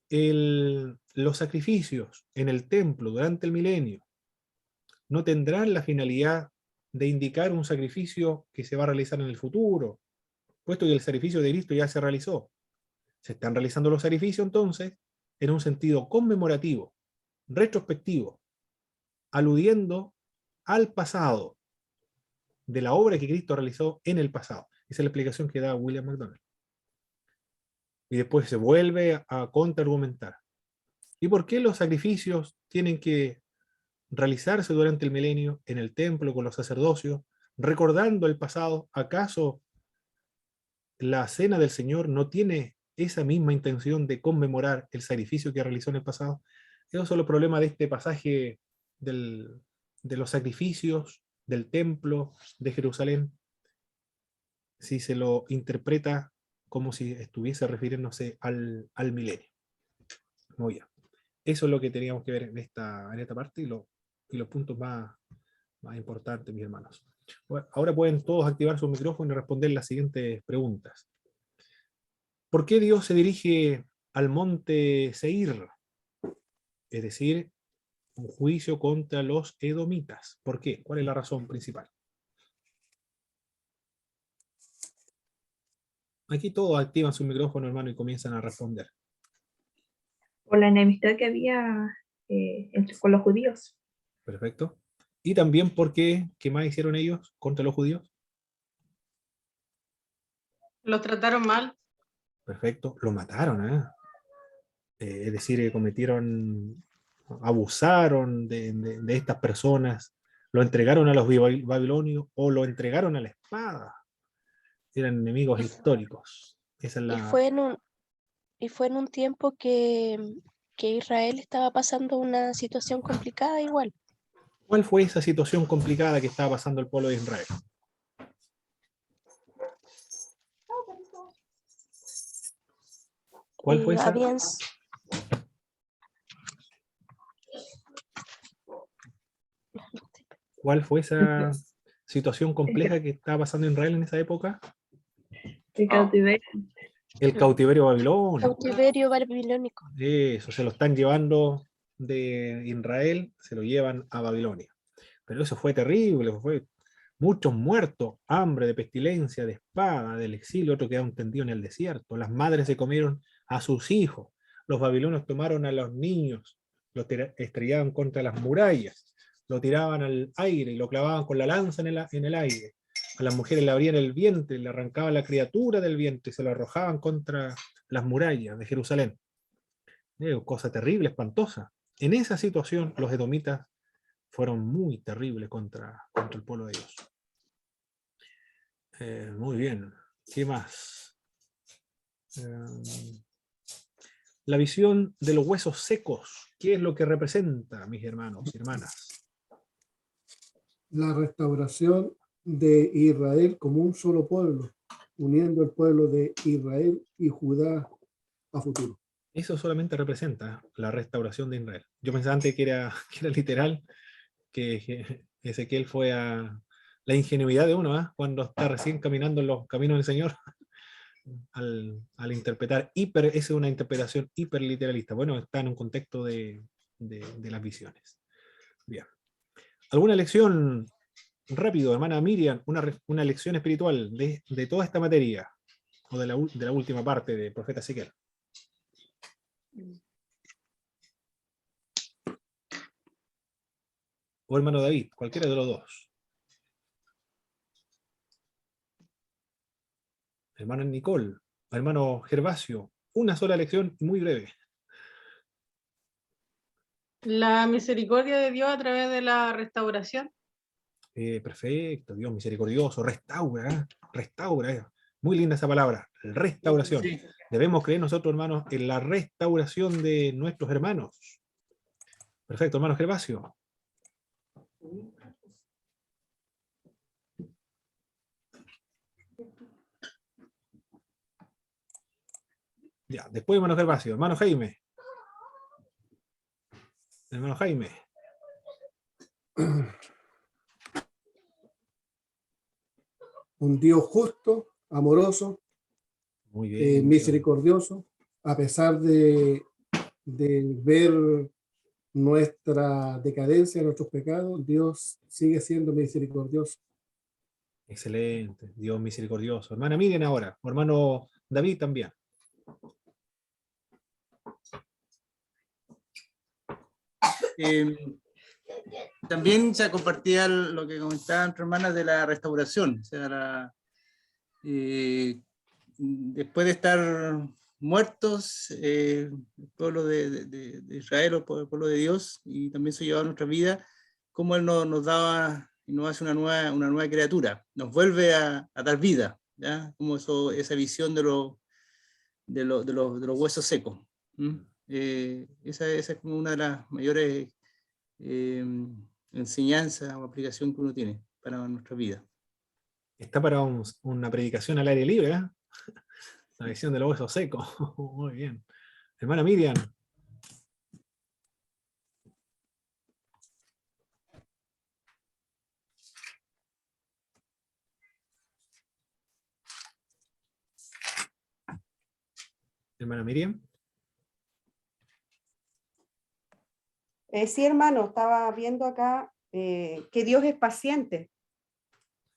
los sacrificios en el templo durante el milenio no tendrán la finalidad de indicar un sacrificio que se va a realizar en el futuro, puesto que el sacrificio de Cristo ya se realizó. Se están realizando los sacrificios entonces en un sentido conmemorativo, retrospectivo, aludiendo al pasado, de la obra que Cristo realizó en el pasado. Esa es la explicación que da William MacDonald. Y después se vuelve a contraargumentar. ¿Y por qué los sacrificios tienen que realizarse durante el milenio en el templo con los sacerdocios, recordando el pasado? ¿Acaso la cena del Señor no tiene esa misma intención de conmemorar el sacrificio que realizó en el pasado? Esos son los problemas de este pasaje de los sacrificios del templo de Jerusalén, si se lo interpreta como si estuviese refiriéndose al milenio. Muy bien. Eso es lo que teníamos que ver en esta parte y los puntos más importantes, mis hermanos. Bueno, ahora pueden todos activar su micrófono y responder las siguientes preguntas. ¿Por qué Dios se dirige al monte Seir? Es decir, un juicio contra los edomitas. ¿Por qué? ¿Cuál es la razón principal? Aquí todos activan su micrófono, hermano, y comienzan a responder. Por la enemistad que había con los judíos. Perfecto. Y también porque, ¿qué más hicieron ellos contra los judíos? Los trataron mal. Perfecto. Lo mataron, ¿eh? Es decir, abusaron de estas personas, lo entregaron a los babilonios o lo entregaron a la espada. Eran enemigos históricos. Esa es Y la... fue en un tiempo que Israel estaba pasando una situación complicada igual. ¿Cuál fue esa situación complicada que estaba pasando el pueblo de Israel? ¿Cuál fue esa? ¿Cuál fue esa situación compleja que estaba pasando en Israel en esa época? El cautiverio. El cautiverio babilónico. Cautiverio babilónico. Eso, se lo están llevando de Israel, se lo llevan a Babilonia. Pero eso fue terrible, fue muchos muertos, hambre, de pestilencia, de espada, del exilio, otro quedaron tendidos en el desierto. Las madres se comieron a sus hijos, los babilonios tomaron a los niños, los estrellaban contra las murallas, lo tiraban al aire y lo clavaban con la lanza en el aire. A las mujeres le abrían el vientre, le arrancaban la criatura del vientre y se lo arrojaban contra las murallas de Jerusalén. Cosa terrible, espantosa. En esa situación los edomitas fueron muy terribles contra el pueblo de Dios. Muy bien. ¿Qué más? La visión de los huesos secos. ¿Qué es lo que representa, mis hermanos y hermanas? La restauración de Israel como un solo pueblo, uniendo el pueblo de Israel y Judá a futuro. Eso solamente representa la restauración de Israel. Yo pensaba antes que era literal, que Ezequiel fue a la ingenuidad de uno, cuando está recién caminando en los caminos del Señor, al interpretar esa es una interpretación hiperliteralista. Bueno, está en un contexto de las visiones. Bien. ¿Alguna lección, rápido, hermana Miriam, una lección espiritual de toda esta materia, o de la última parte del profeta Ezequiel? O hermano David, cualquiera de los dos. Hermano Nicole, hermano Gervasio, una sola lección muy breve. La misericordia de Dios a través de la restauración. Perfecto, Dios misericordioso, restaura, restaura. Muy linda esa palabra, restauración. Sí. Debemos creer nosotros, hermanos, en la restauración de nuestros hermanos. Perfecto, hermano Gervasio. Ya, después hermano Gervasio, hermano Jaime. Hermano Jaime. Un Dios justo, amoroso, Muy bien. misericordioso, a pesar de ver nuestra decadencia, nuestros pecados, Dios sigue siendo misericordioso. Excelente, Dios misericordioso. Hermana Miriam ahora, o hermano David también. También se compartía lo que comentaban nuestras hermanas de la restauración. O sea, después de estar muertos, el pueblo de Israel, o el pueblo de Dios, y también se llevaba nuestra vida, cómo Él nos daba y nos hace una nueva criatura, nos vuelve a dar vida, ¿ya? Como esa visión de los huesos secos. Esa es como una de las mayores enseñanza o aplicación que uno tiene para nuestra vida. Está para una predicación al aire libre, ¿eh? La visión de los huesos secos. Muy bien. Hermana Miriam. Hermana Miriam. Sí, hermano, estaba viendo acá que Dios es paciente.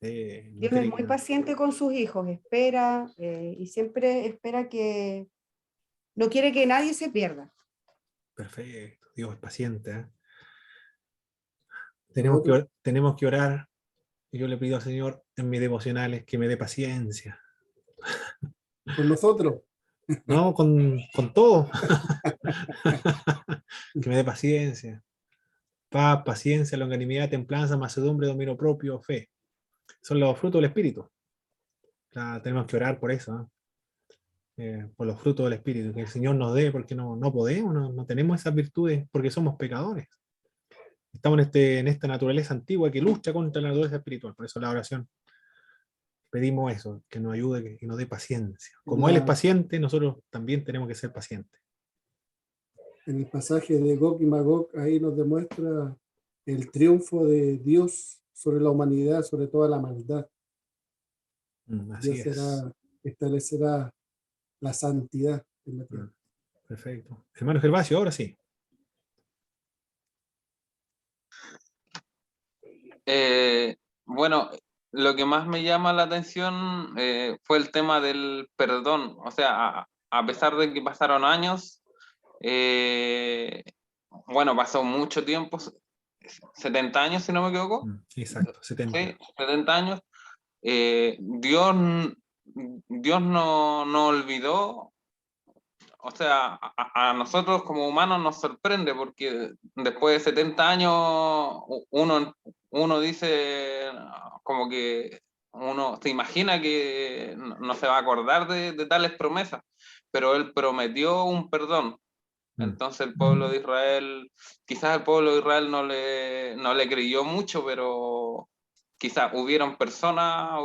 Dios es muy paciente con sus hijos, espera y siempre espera que no quiere que nadie se pierda. Perfecto, Dios es paciente, ¿eh? Tenemos que orar, y yo le pido al Señor en mis devocionales que me dé paciencia. Con nosotros. No, con todo. Que me dé paciencia. Paz, paciencia, longanimidad, templanza, mansedumbre, dominio propio, fe. Son los frutos del Espíritu. Tenemos que orar por eso, ¿eh? Por los frutos del Espíritu, que el Señor nos dé, porque no podemos, no tenemos esas virtudes, porque somos pecadores. Estamos en esta naturaleza antigua que lucha contra la naturaleza espiritual. Por eso la oración pedimos eso, que nos ayude, que nos dé paciencia. Como Él es paciente, nosotros también tenemos que ser pacientes. En el pasaje de Gog y Magog, ahí nos demuestra el triunfo de Dios sobre la humanidad, sobre toda la maldad. Así Dios establecerá la santidad en la tierra. Perfecto. Hermano Gervasio, ahora sí. Bueno, lo que más me llama la atención fue el tema del perdón. O sea, a pesar de que pasaron años, bueno, pasó mucho tiempo, 70 años si no me equivoco. Exacto, 70. Sí, 70 años. Dios no olvidó. O sea, a nosotros como humanos nos sorprende porque después de 70 años uno dice como que uno se imagina que no se va a acordar de tales promesas, pero Él prometió un perdón. Entonces el pueblo de Israel, quizás el pueblo de Israel no le creyó mucho, pero quizás hubieron personas,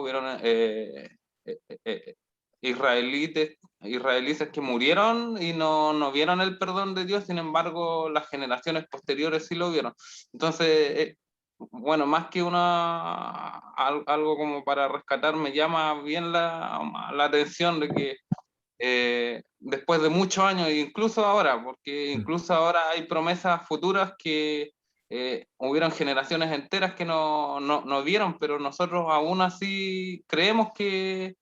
israelitas que murieron y no vieron el perdón de Dios, sin embargo las generaciones posteriores sí lo vieron. Entonces, bueno, más que algo como para rescatar, me llama bien la atención de que después de muchos años, incluso ahora, porque incluso ahora hay promesas futuras que hubieron generaciones enteras que no vieron, pero nosotros aún así creemos que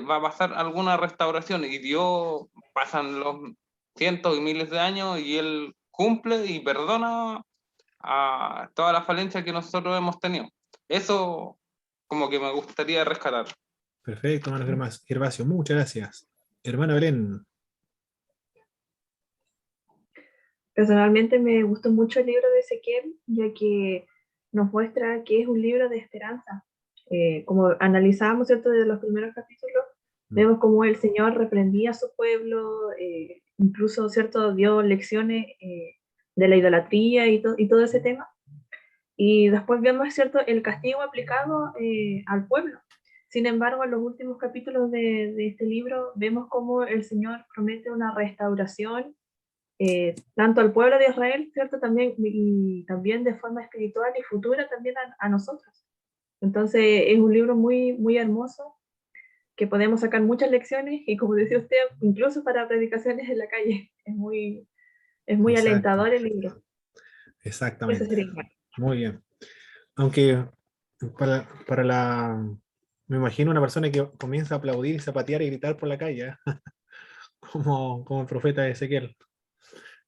va a pasar alguna restauración, y Dios, pasan los cientos y miles de años y Él cumple y perdona a todas las falencias que nosotros hemos tenido. Eso como que me gustaría rescatar. Perfecto, hermano Gervasio, muchas gracias. Hermana Belén. Personalmente me gustó mucho el libro de Ezequiel, ya que nos muestra que es un libro de esperanza. Como analizábamos, ¿cierto?, desde los primeros capítulos, vemos cómo el Señor reprendía a su pueblo, incluso, ¿cierto?, dio lecciones de la idolatría y todo ese tema. Y después vemos, ¿cierto?, el castigo aplicado al pueblo. Sin embargo, en los últimos capítulos de este libro vemos cómo el Señor promete una restauración, tanto al pueblo de Israel, ¿cierto?, también, y también de forma espiritual y futura también a nosotros. Entonces es un libro muy, muy hermoso, que podemos sacar muchas lecciones, y como decía usted, incluso para predicaciones en la calle. Es muy Exacto. alentador el libro. Eso Exactamente. sería igual. Muy bien. Aunque me imagino una persona que comienza a aplaudir, zapatear y gritar por la calle, ¿eh? como el profeta Ezequiel,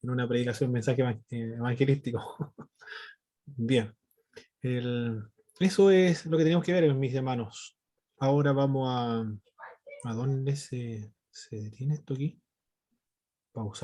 en una predicación, mensaje evangelístico. Bien. Eso es lo que tenemos que ver, mis hermanos. Ahora vamos ¿a dónde se detiene esto aquí? Pausa.